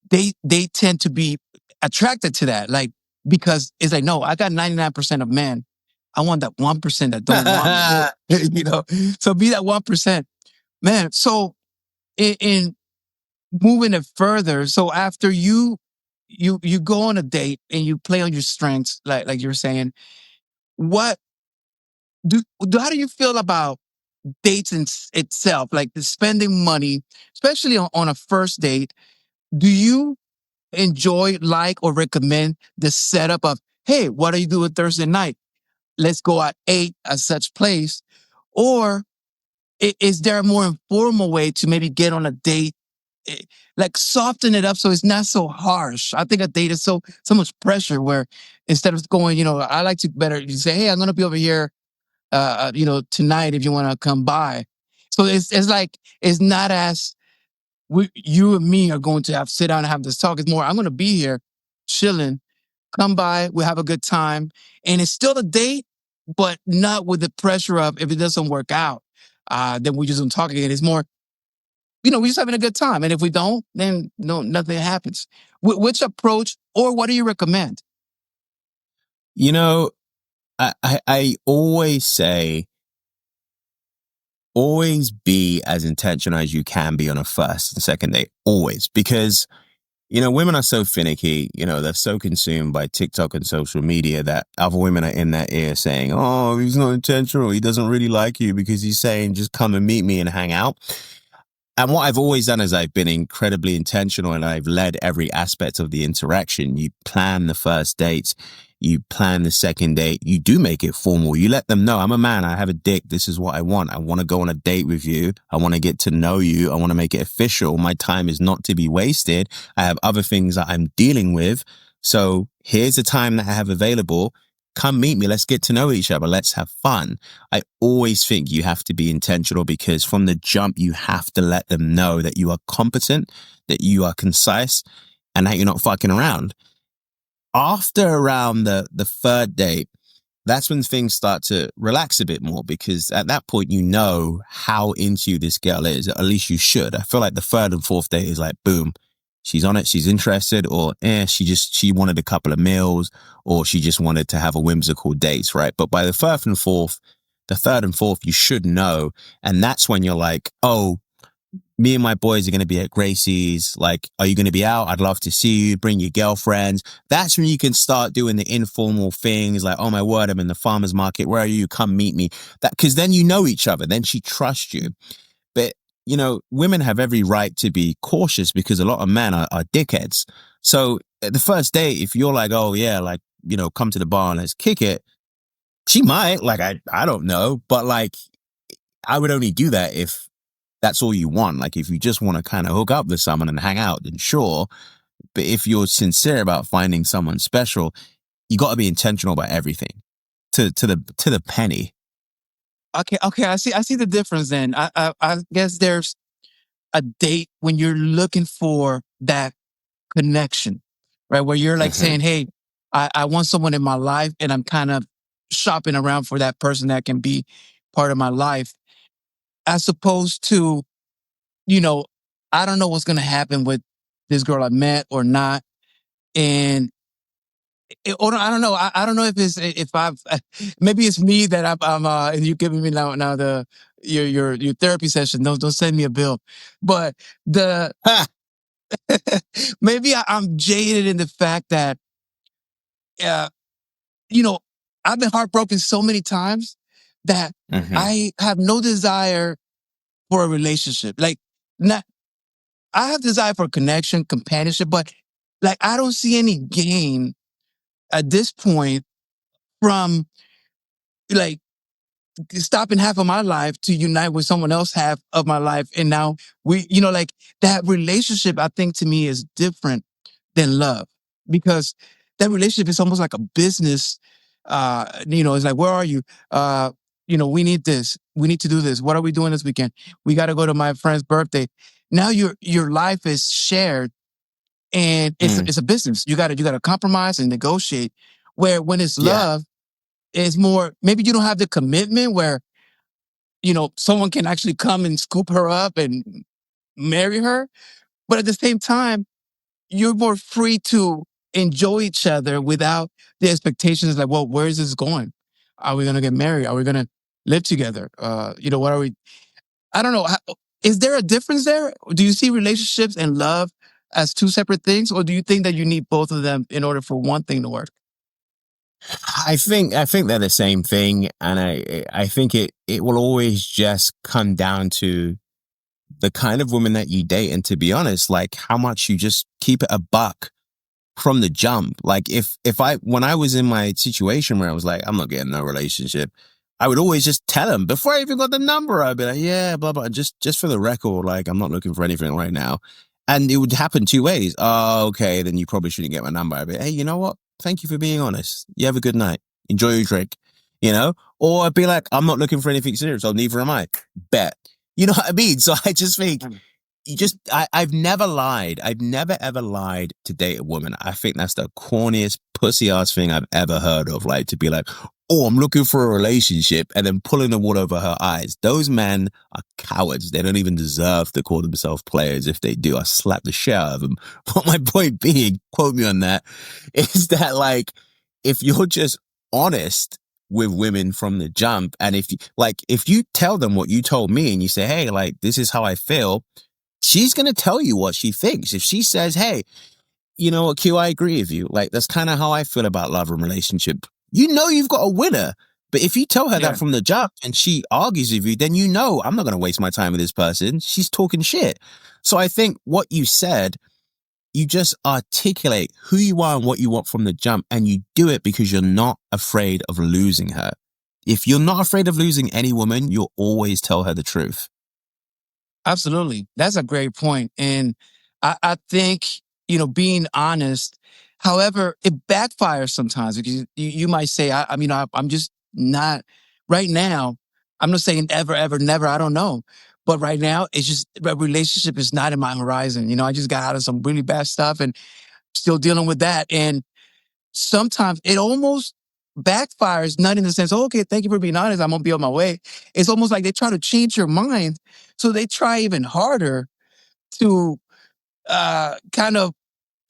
they tend to be attracted to that. Like, because it's like, no, I got 99% of men. I want that 1% that don't want me. So be that 1%. Man, so in moving it further, so after you go on a date and you play on your strengths, like you're saying, what how do you feel about dates itself? Like, the spending money, especially on a first date. Do you enjoy, like, or recommend the setup of, hey, what do you do on Thursday night? Let's go at 8 at such place. Or is there a more informal way to maybe get on a date? Like, soften it up so it's not so harsh. I think a date is so much pressure, where instead of going, I like to better you say, hey, I'm going to be over here, tonight if you want to come by. So it's like, it's not as you and me are going to sit down and have this talk. It's more, I'm going to be here chilling. Come by, we'll have a good time. And it's still a date, but not with the pressure of, if it doesn't work out, then we just don't talk again. It's more, we're just having a good time. And if we don't, then no, nothing happens. Which approach or what do you recommend? You know, I always say, always be as intentional as you can be on a first and second date. Always. Because, women are so finicky, they're so consumed by TikTok and social media that other women are in their ear saying, oh, he's not intentional. He doesn't really like you because he's saying, just come and meet me and hang out. And what I've always done is I've been incredibly intentional and I've led every aspect of the interaction. You plan the first dates, you plan the second date, you do make it formal. You let them know, I'm a man, I have a dick, this is what I want. I want to go on a date with you. I want to get to know you. I want to make it official. My time is not to be wasted. I have other things that I'm dealing with. So here's the time that I have available. Come meet me. Let's get to know each other. Let's have fun. I always think you have to be intentional because from the jump, you have to let them know that you are competent, that you are concise, and that you're not fucking around. After around the third date, that's when things start to relax a bit more because at that point, you know how into you this girl is. At least you should. I feel like the third and fourth date is like, boom. She's on it, she's interested, or she wanted a couple of meals, or she just wanted to have a whimsical date, right? But by the third and fourth, you should know. And that's when you're like, oh, me and my boys are going to be at Gracie's. Like, are you going to be out? I'd love to see you. Bring your girlfriends. That's when you can start doing the informal things like, oh my word, I'm in the farmer's market. Where are you? Come meet me. Because then you know each other. Then she trusts you. But women have every right to be cautious because a lot of men are dickheads. So at the first date, if you're like, oh yeah, like, come to the bar and let's kick it, she might, like, I don't know, but like, I would only do that if that's all you want. Like, if you just want to kind of hook up with someone and hang out, then sure. But if you're sincere about finding someone special, you got to be intentional about everything to the penny. Okay. I see the difference then. I guess there's a date when you're looking for that connection, right? Where you're like saying, hey, I want someone in my life and I'm kind of shopping around for that person that can be part of my life. As opposed to, I don't know what's going to happen with this girl I met or not. And or I don't know. I don't know if I've maybe it's me that I'm and you're giving me now your therapy session. Don't send me a bill, but maybe I'm jaded in the fact that uh, I've been heartbroken so many times that I have no desire for a relationship. Like, not I have desire for connection, companionship, but like I don't see any gain at this point from like stopping half of my life to unite with someone else half of my life. And now like that relationship, I think to me is different than love because that relationship is almost like a business. It's like, where are you? We need this. We need to do this. What are we doing this weekend? We got to go to my friend's birthday. Now your life is shared and it's a business. You gotta compromise and negotiate. Where when it's love, it's more, maybe you don't have the commitment where, someone can actually come and scoop her up and marry her. But at the same time, you're more free to enjoy each other without the expectations like, well, where is this going? Are we going to get married? Are we going to live together? What are we? I don't know. Is there a difference there? Do you see relationships and love as two separate things? Or do you think that you need both of them in order for one thing to work? I think they're the same thing. And I think it will always just come down to the kind of woman that you date. And to be honest, like how much you just keep it a buck from the jump. Like when I was in my situation where I was like, I'm not getting no relationship, I would always just tell him before I even got the number. I'd be like, yeah, blah, blah. Just for the record, like I'm not looking for anything right now. And it would happen two ways. Oh, okay. Then you probably shouldn't get my number. I'd be, hey, you know what? Thank you for being honest. You have a good night. Enjoy your drink, or I'd be like, I'm not looking for anything serious. Oh, neither am I. Bet. You know what I mean? So I just think I've never lied. I've never ever lied to date a woman. I think that's the corniest pussy ass thing I've ever heard of. Like to be like, oh, I'm looking for a relationship, and then pulling the wool over her eyes. Those men are cowards. They don't even deserve to call themselves players. If they do, I slap the shit out of them. But my point being, quote me on that, is that like, if you're just honest with women from the jump, and if you tell them what you told me and you say, hey, like, this is how I feel, she's going to tell you what she thinks. If she says, hey, you know what, Q, I agree with you. Like, that's kind of how I feel about love and relationship. You know you've got a winner. But if you tell her that from the jump and she argues with you, then you know I'm not going to waste my time with this person. She's talking shit. So I think what you said, you just articulate who you are and what you want from the jump, and you do it because you're not afraid of losing her. If you're not afraid of losing any woman, you'll always tell her the truth. Absolutely. That's a great point. And I think, being honest, however, it backfires sometimes because you might say, I'm just not right now. I'm not saying ever, ever, never. I don't know. But right now, it's just a relationship is not in my horizon. I just got out of some really bad stuff and still dealing with that. And sometimes it almost backfires, not in the sense, oh, okay, thank you for being honest, I'm gonna be on my way. It's almost like they try to change your mind. So they try even harder to kind of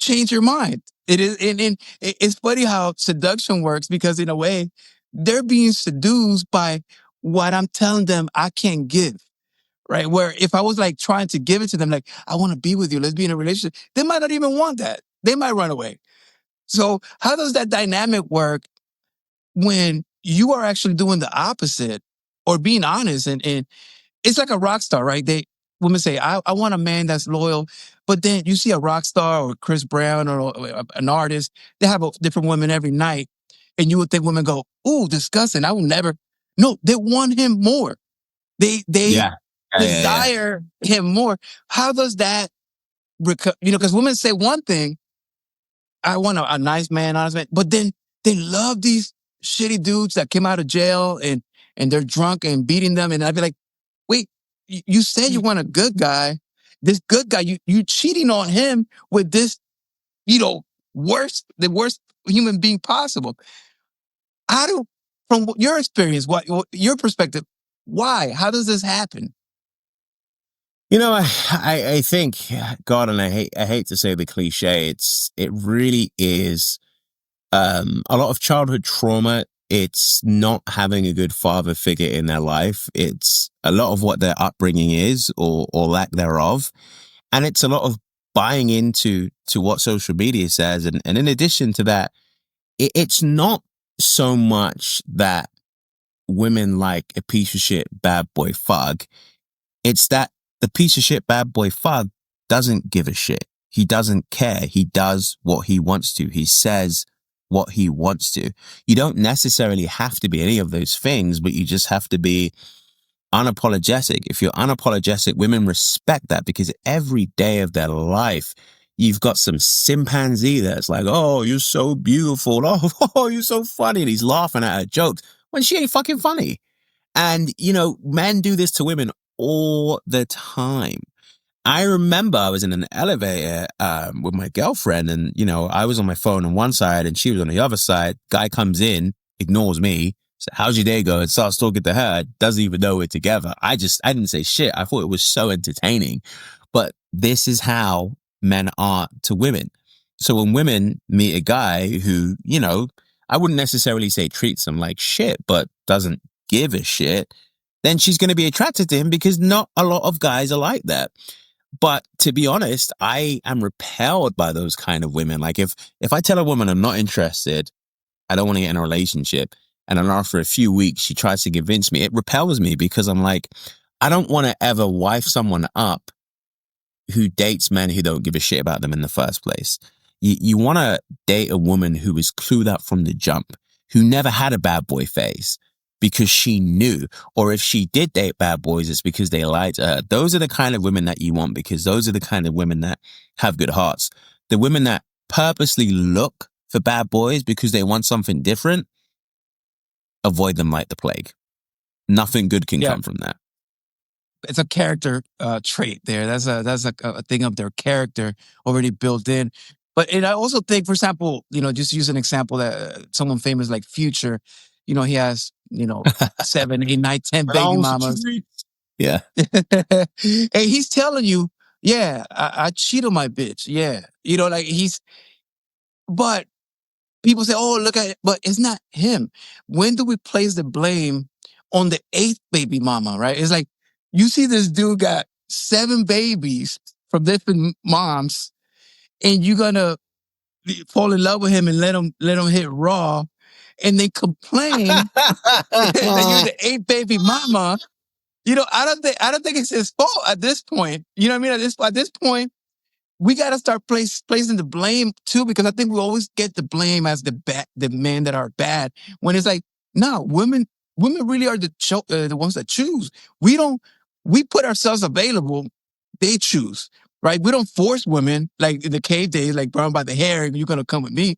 change your mind. It is, and it's funny how seduction works because in a way, they're being seduced by what I'm telling them I can't give. Right. Where if I was like trying to give it to them, like, I want to be with you, let's be in a relationship, they might not even want that. They might run away. So how does that dynamic work when you are actually doing the opposite or being honest? And it's like a rock star, right? Women say, I want a man that's loyal. But then you see a rock star or Chris Brown or an artist, they have a different woman every night. And you would think women go, ooh, disgusting. I will never. No, they want him more. They desire him more. How does that, because women say one thing, I want a nice man, honest man. But then they love these shitty dudes that came out of jail and they're drunk and beating them. And I'd be like, wait, you said you want a good guy. This good guy, you cheating on him with this, the worst human being possible. From your experience, what your perspective, why? How does this happen? I think, God, and I hate to say the cliche, it really is a lot of childhood trauma. It's not having a good father figure in their life. It's a lot of what their upbringing is or lack thereof. And it's a lot of buying into what social media says. And in addition to that, it's not so much that women like a piece of shit bad boy thug. It's that the piece of shit bad boy thug doesn't give a shit. He doesn't care. He does what he wants to. He says what he wants to. You don't necessarily have to be any of those things, but you just have to be unapologetic. If you're unapologetic, women respect that because every day of their life, you've got some chimpanzee that's like, oh, you're so beautiful. Oh, you're so funny. And he's laughing at her jokes when she ain't fucking funny. And, men do this to women all the time. I remember I was in an elevator with my girlfriend and, I was on my phone on one side and she was on the other side. Guy comes in, ignores me. So, how's your day going? Starts talking to her. Doesn't even know we're together. I didn't say shit. I thought it was so entertaining. But this is how men are to women. So when women meet a guy who, I wouldn't necessarily say treats them like shit, but doesn't give a shit, then she's going to be attracted to him because not a lot of guys are like that. But to be honest, I am repelled by those kind of women. Like if I tell a woman I'm not interested, I don't want to get in a relationship, and then after a few weeks she tries to convince me, it repels me because I'm like, I don't want to ever wife someone up who dates men who don't give a shit about them in the first place. You want to date a woman who is clued up from the jump, who never had a bad boy phase because she knew, or if she did date bad boys, it's because they lied to her. Those are the kind of women that you want because those are the kind of women that have good hearts. The women that purposely look for bad boys because they want something different, avoid them like the plague. Nothing good can come from that. It's a character trait there. That's a thing of their character already built in. But I also think, for example, just use an example that someone famous like Future. he has, 7, 8, 9, 10 baby mamas. Yeah. And he's telling you, yeah, I cheat on my bitch. Yeah. But people say, oh, look at it. But it's not him. When do we place the blame on the 8th baby mama, right? It's like, you see this dude got 7 babies from different moms, and you're going to fall in love with him and let him hit raw, and then complain that you're the 8th baby mama. I don't think it's his fault at this point. You know what I mean? At this point, we got to start placing the blame too, because I think we always get the blame as the men that are bad, when it's like, no, women really are the ones that choose. We put ourselves available. They choose, right? We don't force women like in the cave days, like brown by the hair, and you're going to come with me.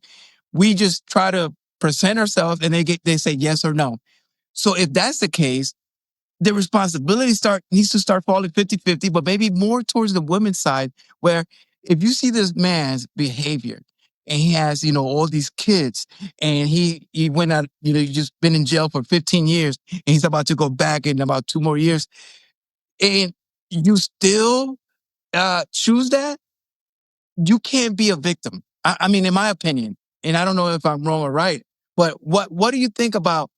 We just try to present ourselves, and they say yes or no. So if that's the case, the responsibility needs to start falling 50-50, but maybe more towards the women's side, where if you see this man's behavior and he has, all these kids, and he went out, he's just been in jail for 15 years, and he's about to go back in about 2 more years, and you still choose that, you can't be a victim. I mean, in my opinion, and I don't know if I'm wrong or right, but what do you think about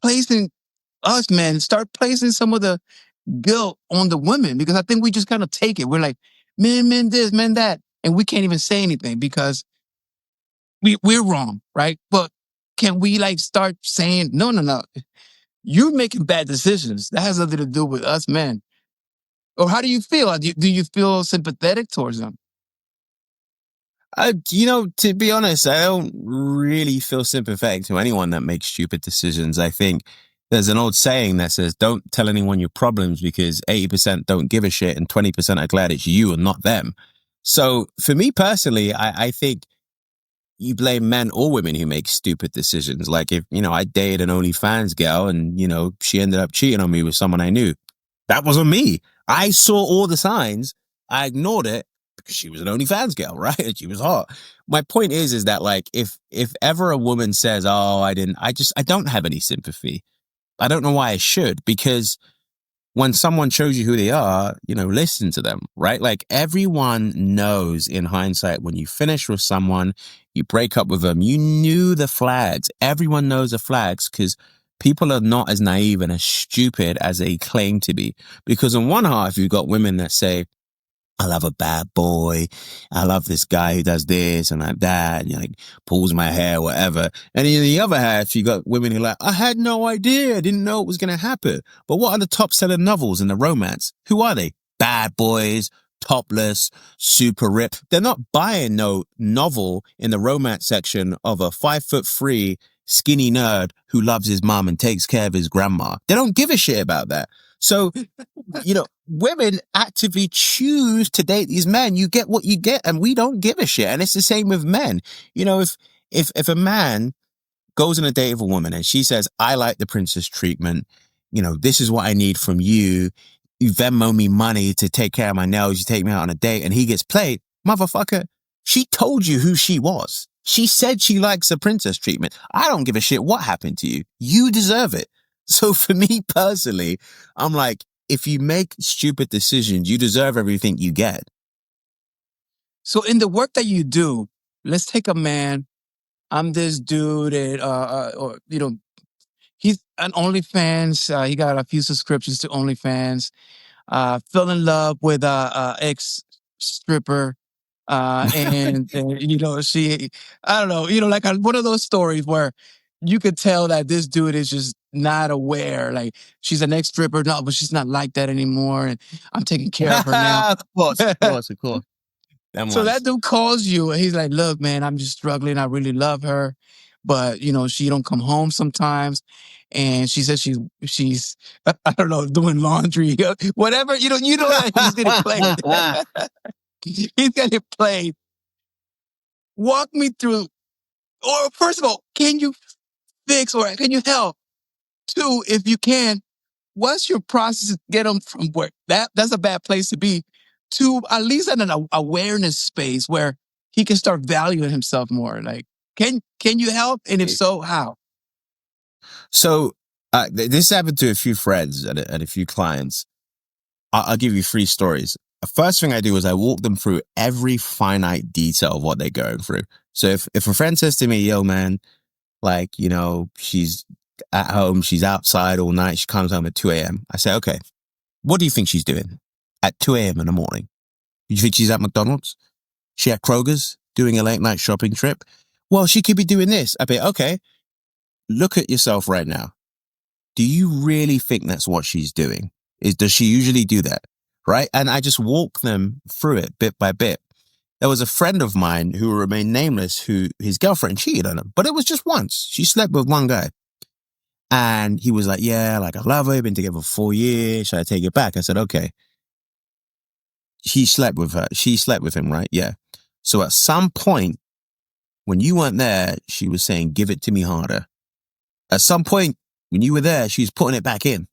placing us men, start placing some of the guilt on the women? Because I think we just kind of take it. We're like, men this, men that. And we can't even say anything because we're wrong, right? But can we start saying, no, you're making bad decisions. That has nothing to do with us men. Or how do you feel? Do you feel sympathetic towards them? To be honest, I don't really feel sympathetic to anyone that makes stupid decisions. I think there's an old saying that says, don't tell anyone your problems, because 80% don't give a shit and 20% are glad it's you and not them. So for me personally, I think you blame men or women who make stupid decisions. Like if, I dated an OnlyFans girl and, she ended up cheating on me with someone I knew. That wasn't me. I saw all the signs. I ignored it because she was an OnlyFans girl, right? And she was hot. My point is that if ever a woman says, oh, I don't have any sympathy. I don't know why I should, because when someone shows you who they are, listen to them, right? Like everyone knows in hindsight, when you finish with someone, you break up with them, you knew the flags. Everyone knows the flags, because people are not as naive and as stupid as they claim to be. Because on one half, you've got women that say, I love a bad boy. I love this guy who does this and like that, and pulls my hair, whatever. And in the other half, you got women who are like, I had no idea. I didn't know it was going to happen. But what are the top selling novels in the romance? Who are they? Bad boys, topless, super ripped. They're not buying no novel in the romance section of a 5'3" skinny nerd who loves his mom and takes care of his grandma. They don't give a shit about that. So, women actively choose to date these men. You get what you get, and we don't give a shit. And it's the same with men. If a man goes on a date with a woman and she says, I like the princess treatment, this is what I need from you. You Venmo me money to take care of my nails. You take me out on a date, and he gets played. Motherfucker, she told you who she was. She said she likes the princess treatment. I don't give a shit what happened to you. You deserve it. So for me personally, I'm like, if you make stupid decisions, you deserve everything you get. So in the work that you do, let's take a man. I'm this dude, and he's an OnlyFans. He got a few subscriptions to OnlyFans. Fell in love with ex stripper. And she, I don't know, like one of those stories where you could tell that this dude is just not aware. Like, she's an ex stripper, no, but she's not like that anymore, and I'm taking care of her now. Of course. So that dude calls you, and he's like, look, man, I'm just struggling. I really love her, but she don't come home sometimes. And she says she's I don't know, doing laundry, whatever. That he's getting played. He's getting played. Walk me through, or first of all, can you fix or can you help? Two, if you can, what's your process to get them from where that's a bad place to be, to at least in an awareness space where he can start valuing himself more? Like, can you help? And if so, how? So this happened to a few friends and a few clients. I'll give you 3 stories. The first thing I do is I walk them through every finite detail of what they're going through. So if a friend says to me, yo, man, like, you know, she's at home, she's outside all night, she comes home at 2 a.m. I say, okay, what do you think she's doing at 2 a.m. in the morning? You think she's at McDonald's? She at Kroger's doing a late night shopping trip? Well, she could be doing this. I be, okay, look at yourself right now. Do you really think that's what she's doing? Does she usually do that? Right? And I just walk them through it bit by bit. There was a friend of mine who will remain nameless who his girlfriend cheated on him, but it was just once. She slept with one guy. And he was like, yeah, like I love her. Been together for 4 years. Should I take it back? I said, okay. He slept with her. She slept with him, right? Yeah. So at some point, when you weren't there, she was saying, give it to me harder. At some point, when you were there, she was putting it back in.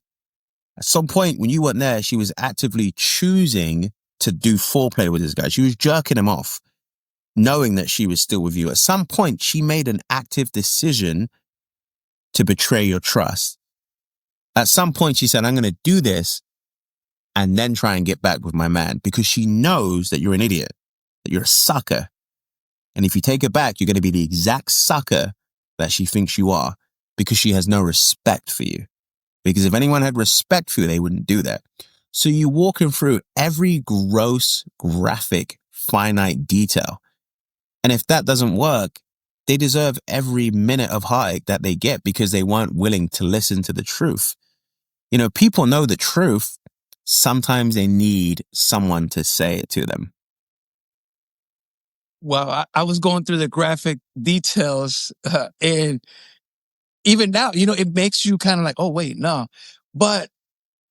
At some point, when you weren't there, she was actively choosing to do foreplay with this guy. She was jerking him off, knowing that she was still with you. At some point, she made an active decision to betray your trust. At some point, she said, I'm going to do this and then try and get back with my man, because she knows that you're an idiot, that you're a sucker. And if you take it back, you're going to be the exact sucker that she thinks you are, because she has no respect for you. Because if anyone had respect for you, they wouldn't do that. So you walk them through every gross, graphic, finite detail. And if that doesn't work, they deserve every minute of heartache that they get because they weren't willing to listen to the truth. You know, people know the truth. Sometimes they need someone to say it to them. Well, I was going through the graphic details and even now, you know, it makes you kind of like, oh, wait, no. But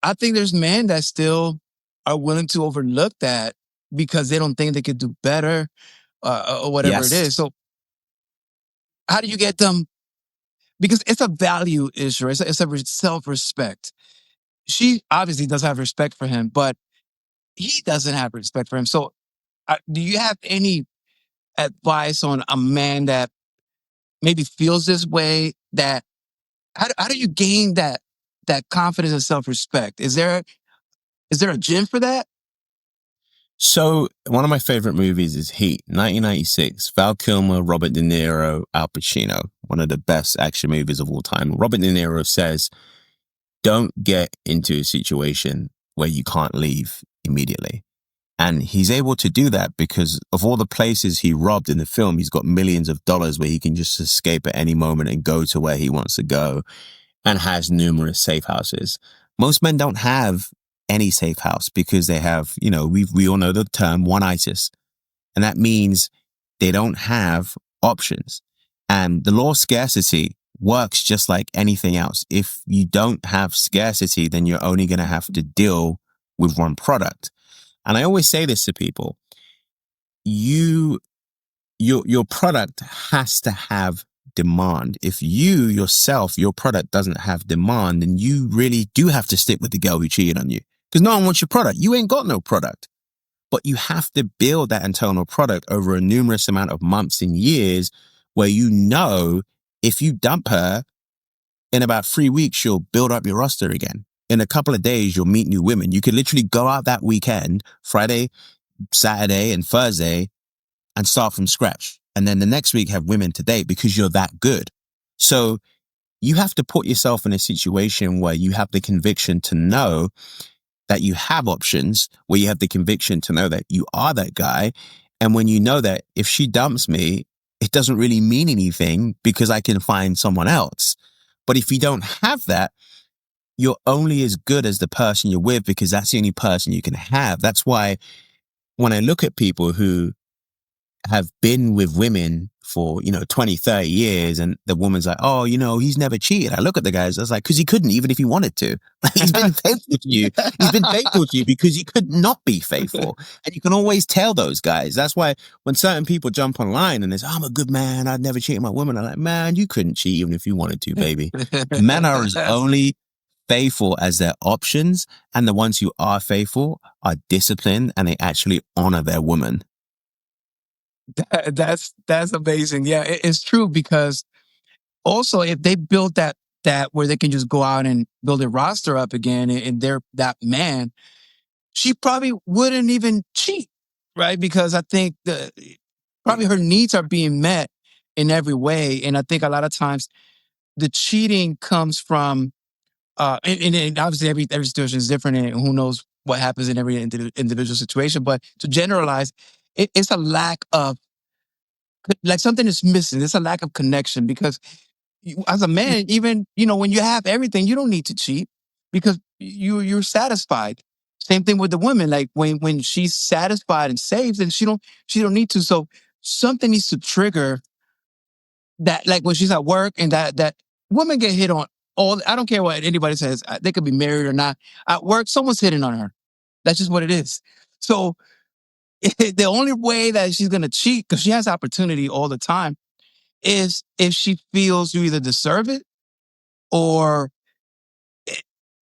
I think there's men that still are willing to overlook that because they don't think they could do better or whatever it Yes. is. So how do you get them? Because it's a value issue. It's a self-respect. She obviously does have respect for him, but he doesn't have respect for him. So do you have any advice on a man that maybe feels this way? That how do you gain that confidence and self-respect? Is there a gym for that? So one of my favorite movies is Heat, 1996. Val Kilmer, Robert De Niro, Al Pacino. One of the best action movies of all time. Robert De Niro says, don't get into a situation where you can't leave immediately. And he's able to do that because of all the places he robbed in the film. He's got millions of dollars where he can just escape at any moment and go to where he wants to go, and has numerous safe houses. Most men don't have any safe house because they have, you know, we all know the term one-itis. And that means they don't have options. And the law of scarcity works just like anything else. If you don't have scarcity, then you're only going to have to deal with one product. And I always say this to people, your product has to have demand. If you yourself, your product doesn't have demand, then you really do have to stick with the girl who cheated on you, because no one wants your product. You ain't got no product, but you have to build that internal product over a numerous amount of months and years where you know if you dump her in about 3 weeks, you'll build up your roster again. In a couple of days, you'll meet new women. You could literally go out that weekend, Friday, Saturday, and Thursday, and start from scratch. And then the next week have women to date because you're that good. So you have to put yourself in a situation where you have the conviction to know that you have options, where you have the conviction to know that you are that guy. And when you know that if she dumps me, it doesn't really mean anything because I can find someone else. But if you don't have that, you're only as good as the person you're with, because that's the only person you can have. That's why when I look at people who have been with women for, 20, 30 years, and the woman's like, oh, he's never cheated. I look at the guys, I was like, because he couldn't, even if he wanted to. He's been faithful to you. He's been faithful to you because he could not be faithful. And you can always tell those guys. That's why when certain people jump online and they say, I'm a good man, I'd never cheat my woman. I'm like, man, you couldn't cheat even if you wanted to, baby. Men are as only faithful as their options, and the ones who are faithful are disciplined and they actually honor their woman. That's amazing. Yeah, it's true, because also if they build that that where they can just go out and build a roster up again and they're that man, she probably wouldn't even cheat, right? Because I think probably her needs are being met in every way. And I think a lot of times the cheating comes from, and obviously every situation is different and who knows what happens in every individual situation. But to generalize, it's a lack of, like something is missing. It's a lack of connection because as a man, even, when you have everything, you don't need to cheat because you're satisfied. Same thing with the woman. Like when she's satisfied and safe, then she don't need to. So something needs to trigger that, like when she's at work and that woman get hit on all. I don't care what anybody says. They could be married or not. At work, someone's hitting on her. That's just what it is. So the only way that she's gonna cheat, because she has opportunity all the time, is if she feels you either deserve it or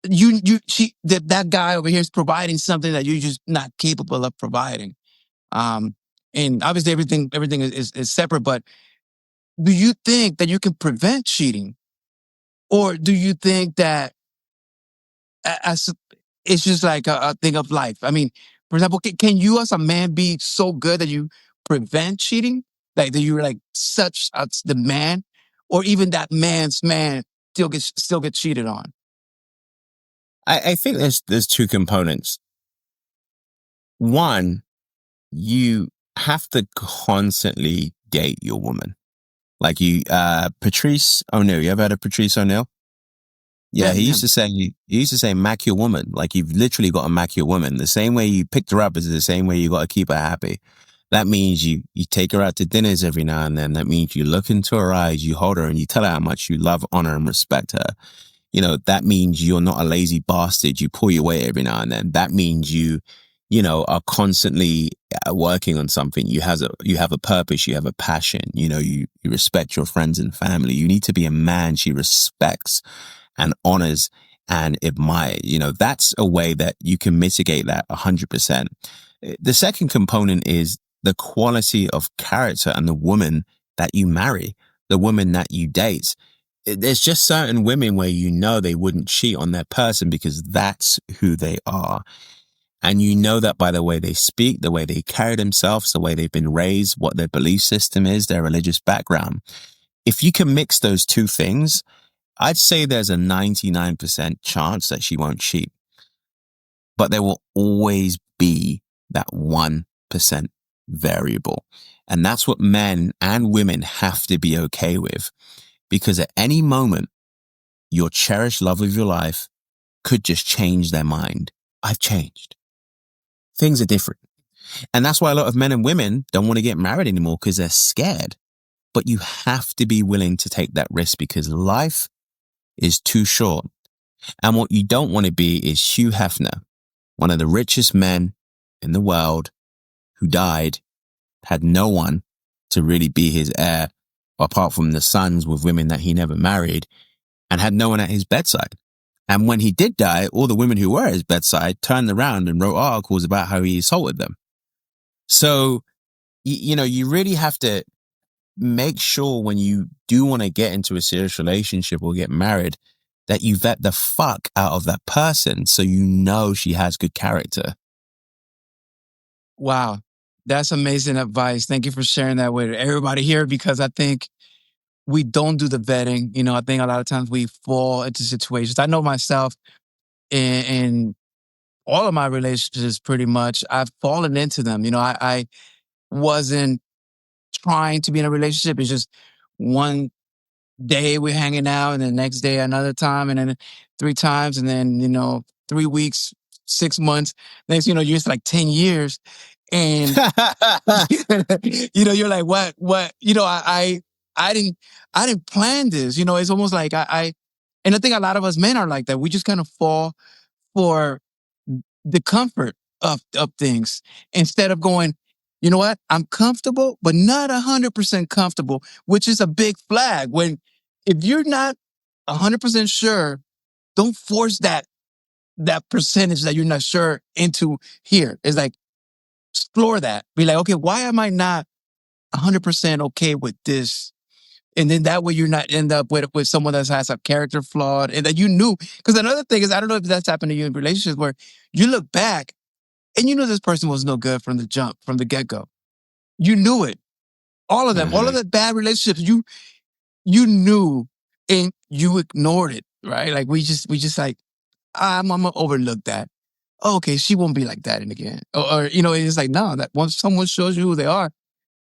that guy over here is providing something that you're just not capable of providing. And obviously everything is separate, but do you think that you can prevent cheating? Or do you think that as it's just like a thing of life? I mean, for example, can you as a man be so good that you prevent cheating? Like that you're like such the man, or even that man's man still get cheated on? I think there's two components. One, you have to constantly date your woman. Like Patrice O'Neill. You ever heard of Patrice O'Neill? Yeah, he used to say, "Mac your woman." Like you've literally got to mac your woman. The same way you picked her up is the same way you got to keep her happy. That means you take her out to dinners every now and then. That means you look into her eyes, you hold her, and you tell her how much you love, honor, and respect her. That means you're not a lazy bastard. You pull your weight every now and then. That means you are constantly working on something. You have a purpose. You have a passion. You respect your friends and family. You need to be a man she respects and honors and admires. That's a way that you can mitigate that 100%. The second component is the quality of character and the woman that you marry, the woman that you date. There's just certain women where they wouldn't cheat on their person because that's who they are. And that by the way they speak, the way they carry themselves, the way they've been raised, what their belief system is, their religious background. If you can mix those two things, I'd say there's a 99% chance that she won't cheat. But there will always be that 1% variable. And that's what men and women have to be okay with. Because at any moment, your cherished love of your life could just change their mind. I've changed. Things are different. And that's why a lot of men and women don't want to get married anymore because they're scared. But you have to be willing to take that risk because life is too short. And what you don't want to be is Hugh Hefner, one of the richest men in the world who died, had no one to really be his heir apart from the sons with women that he never married, and had no one at his bedside. And when he did die, all the women who were at his bedside turned around and wrote articles about how he assaulted them. So, you really have to make sure when you do want to get into a serious relationship or get married that you vet the fuck out of that person so she has good character. Wow. That's amazing advice. Thank you for sharing that with everybody here because I think we don't do the vetting. I think a lot of times we fall into situations. I know myself in all of my relationships pretty much, I've fallen into them. I wasn't trying to be in a relationship. It's just one day we're hanging out and the next day another time and then 3 times and then, 3 weeks, 6 months. Next, you're just like 10 years. And, you're like, what, I didn't plan this. It's almost like and I think a lot of us men are like that. We just kind of fall for the comfort of things instead of going, you know what? I'm comfortable, but not 100% comfortable, which is a big flag. If you're not 100% sure, don't force that percentage that you're not sure into here. It's like, explore that. Be like, okay, why am I not 100% okay with this And then that way you're not end up with someone that has a character flaw and that you knew. Because another thing is, I don't know if that's happened to you in relationships where you look back and you knew this person was no good from the jump, from the get-go. You knew it. All of them, all of the bad relationships, you knew and you ignored it, right? Like we just like, I'm gonna overlook that. Oh, okay, she won't be like that again. Or it's like, no, that once someone shows you who they are,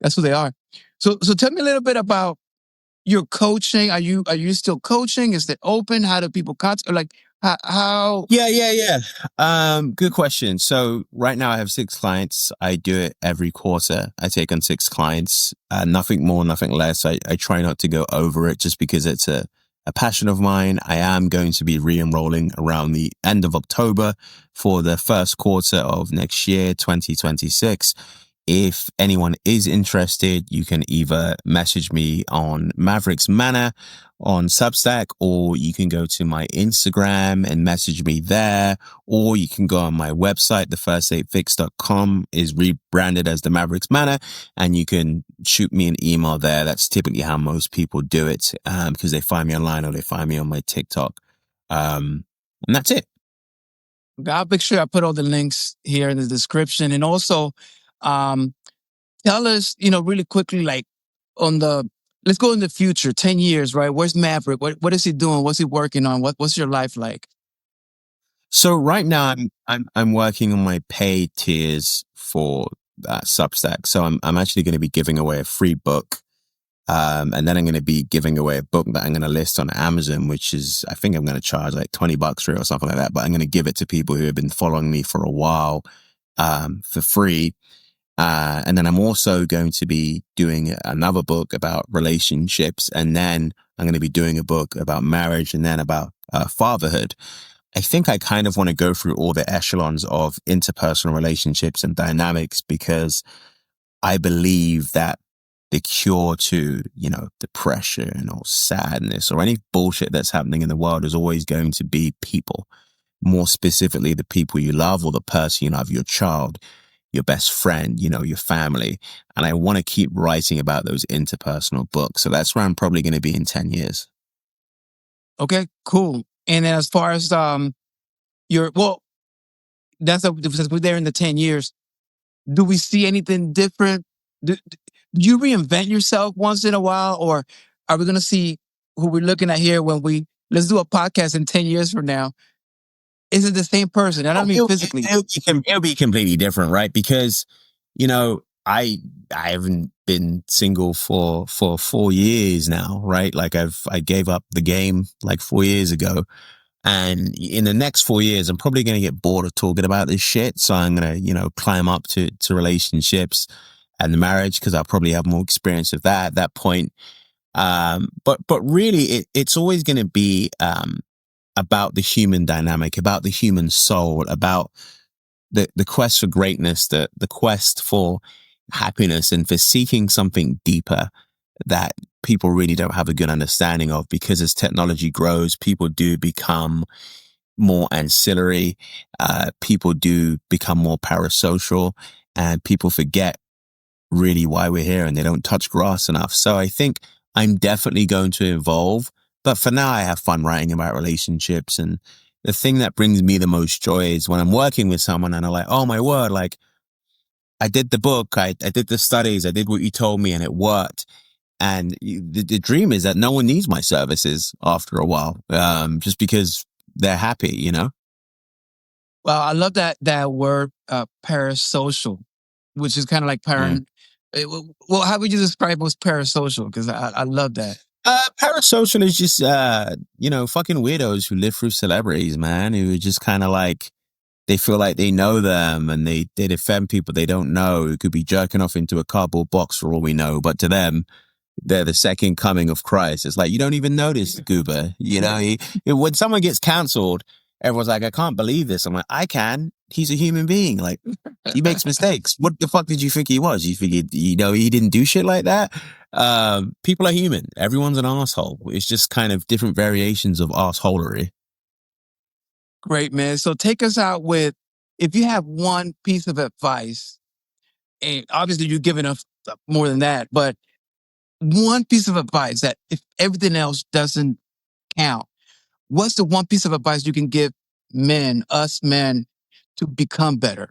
that's who they are. So tell me a little bit about your coaching. Are you still coaching? Is it open? How do people contact? Like how? Yeah. Good question. So right now I have 6 clients. I do it every quarter. I take on 6 clients, nothing more, nothing less. I try not to go over it just because it's a passion of mine. I am going to be re-enrolling around the end of October for the first quarter of next year, 2026. If anyone is interested, you can either message me on Mavericks Manor on Substack, or you can go to my Instagram and message me there, or you can go on my website, thefirstaidfix.com is rebranded as the Mavericks Manor, and you can shoot me an email there. That's typically how most people do it, because they find me online or they find me on my TikTok. And that's it. I'll make sure I put all the links here in the description. And also, tell us, really quickly, like let's go in the future, 10 years, right? Where's Maverick? What is he doing? What's he working on? What's your life like? So right now I'm working on my paid tiers for Substack. So I'm actually going to be giving away a free book. And then I'm going to be giving away a book that I'm going to list on Amazon, which is, I think I'm going to charge like $20 for it or something like that. But I'm going to give it to people who have been following me for a while, for free. And then I'm also going to be doing another book about relationships. And then I'm going to be doing a book about marriage and then about fatherhood. I think I kind of want to go through all the echelons of interpersonal relationships and dynamics, because I believe that the cure to, depression or sadness or any bullshit that's happening in the world is always going to be people. More specifically, the people you love or the person you love, your child, your best friend, your family. And I want to keep writing about those interpersonal books. So that's where I'm probably going to be in 10 years. Okay, cool. And then as far as we're there in the 10 years. Do we see anything different? Do you reinvent yourself once in a while, or are we going to see who we're looking at here when let's do a podcast in 10 years from now? Is it the same person? I don't mean physically. It'll be completely different, right? Because, I haven't been single for 4 years now, right? Like I gave up the game like 4 years ago. And in the next 4 years, I'm probably going to get bored of talking about this shit. So I'm going to, climb up to relationships and the marriage, because I'll probably have more experience of that at that point. But really, it's always going to be about the human dynamic, about the human soul, about the quest for greatness, the quest for happiness, and for seeking something deeper that people really don't have a good understanding of. Because as technology grows, people do become more ancillary, people do become more parasocial, and people forget really why we're here, and they don't touch grass enough. So I think I'm definitely going to evolve, but for now I have fun writing about relationships. And the thing that brings me the most joy is when I'm working with someone and I'm like, oh my word, like I did the book, I did the studies, I did what you told me, and it worked. And the dream is that no one needs my services after a while, just because they're happy, Well, I love that word, parasocial, which is kind of like parent. Well, how would you describe what's parasocial? Because I love that. Parasocial is just, fucking weirdos who live through celebrities, man, who are just kind of like, they feel like they know them, and they defend people they don't know, who could be jerking off into a cardboard box for all we know. But to them, they're the second coming of Christ. It's like, you don't even notice Goober. When someone gets cancelled, everyone's like, I can't believe this. I'm like, I can. He's a human being. Like, he makes mistakes. What the fuck did you think he was? You figured, he didn't do shit like that? People are human. Everyone's an asshole. It's just kind of different variations of assholery. Great, man. So take us out with, if you have one piece of advice, and obviously you've given us more than that, but one piece of advice that if everything else doesn't count, what's the one piece of advice you can give men, us men, to become better?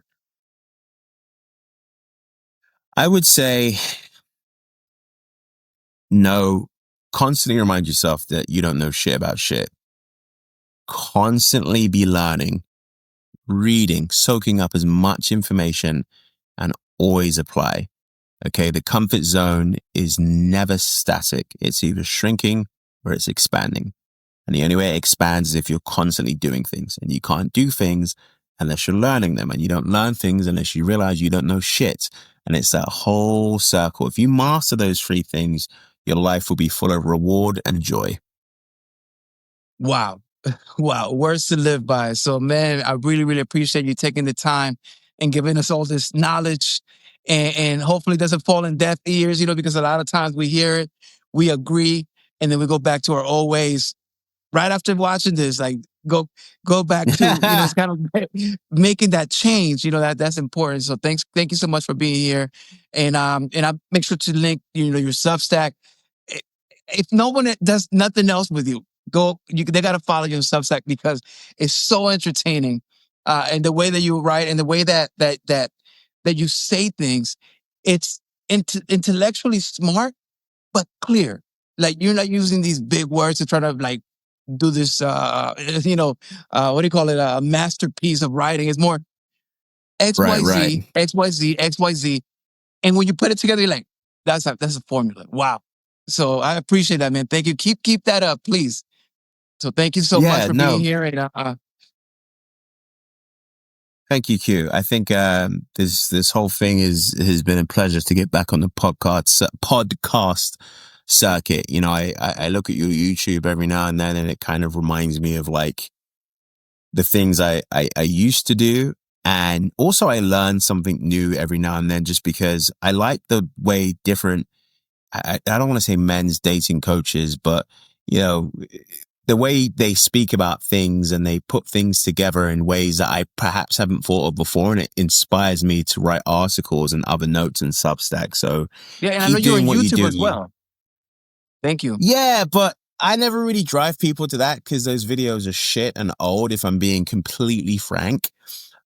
I would say no. Constantly remind yourself that you don't know shit about shit. Constantly be learning, reading, soaking up as much information, and always apply. Okay, the comfort zone is never static. It's either shrinking or it's expanding. And the only way it expands is if you're constantly doing things. And you can't do things unless you're learning them. And you don't learn things unless you realize you don't know shit. And it's that whole circle. If you master those three things, your life will be full of reward and joy. Wow. Wow. Words to live by. So, man, I really, really appreciate you taking the time and giving us all this knowledge, and hopefully it doesn't fall in deaf ears, because a lot of times we hear it, we agree, and then we go back to our old ways. Right after watching this, like go back to, it's kind of making that change, that's important. So thank you so much for being here. And I make sure to link, your Substack. If no one does nothing else with you, they got to follow your Substack because it's so entertaining. And the way that you write and the way that you say things, it's intellectually smart, but clear. Like, you're not using these big words to try to like do this, what do you call it? A masterpiece of writing. It's more XYZ, Right. XYZ, XYZ. And when you put it together, you're like, that's a formula. Wow. So I appreciate that, man. Thank you. Keep that up, please. So thank you so much for being here. And Thank you, Q. I think this whole thing has been a pleasure to get back on the podcast circuit. I look at your YouTube every now and then, and it kind of reminds me of like the things I used to do. And also I learn something new every now and then, just because I like the way different, I don't want to say men's dating coaches, but the way they speak about things and they put things together in ways that I perhaps haven't thought of before. And it inspires me to write articles and other notes in Substack. So yeah, and I know you're on YouTube as well. Thank you. Yeah, but I never really drive people to that because those videos are shit and old, if I'm being completely frank.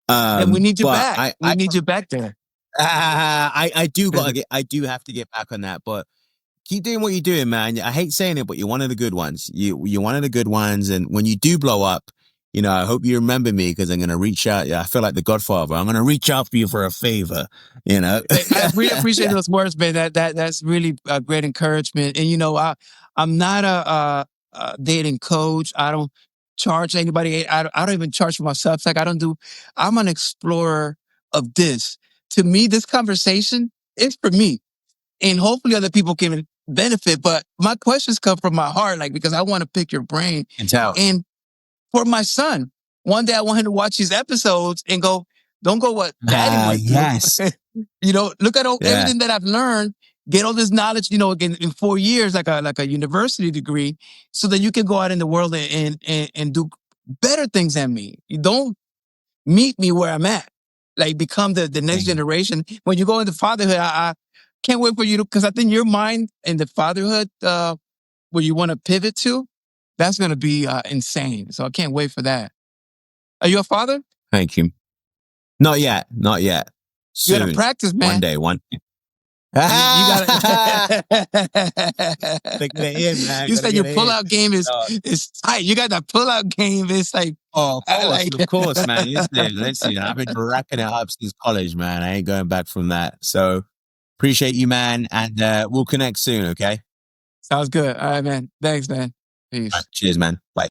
And we need you back. We need you back there. I do have to get back on that, but keep doing what you're doing, man. I hate saying it, but you're one of the good ones. You're one of the good ones. And when you do blow up, I hope you remember me, because I'm going to reach out. Yeah, I feel like the Godfather. I'm going to reach out for you for a favor, I really appreciate those words, man. That's really a great encouragement. And, I'm not a dating coach. I don't charge anybody. I don't even charge for my Substack. I'm an explorer of this. To me, this conversation is for me. And hopefully other people can benefit. But my questions come from my heart, like, because I want to pick your brain. And for my son, one day I want him to watch these episodes and go, don't go what daddy went through. Yes. Look at everything that I've learned, get all this knowledge, again, in 4 years, like a university degree, so that you can go out in the world and do better things than me. You don't meet me where I'm at. Like, become the next generation. When you go into fatherhood, I can't wait for you because I think your mind in the fatherhood, where you want to pivot to, that's going to be insane. So I can't wait for that. Are you a father? Thank you. Not yet. Soon. You got to practice, man. One day. You got to. You said your pull-out game is tight. You got that pull-out game. It's like, of course, man. Listen, I've been racking it up since college, man. I ain't going back from that. So appreciate you, man, and we'll connect soon. Okay. Sounds good. All right, man. Thanks, man. Peace. Right, cheers, man. Bye.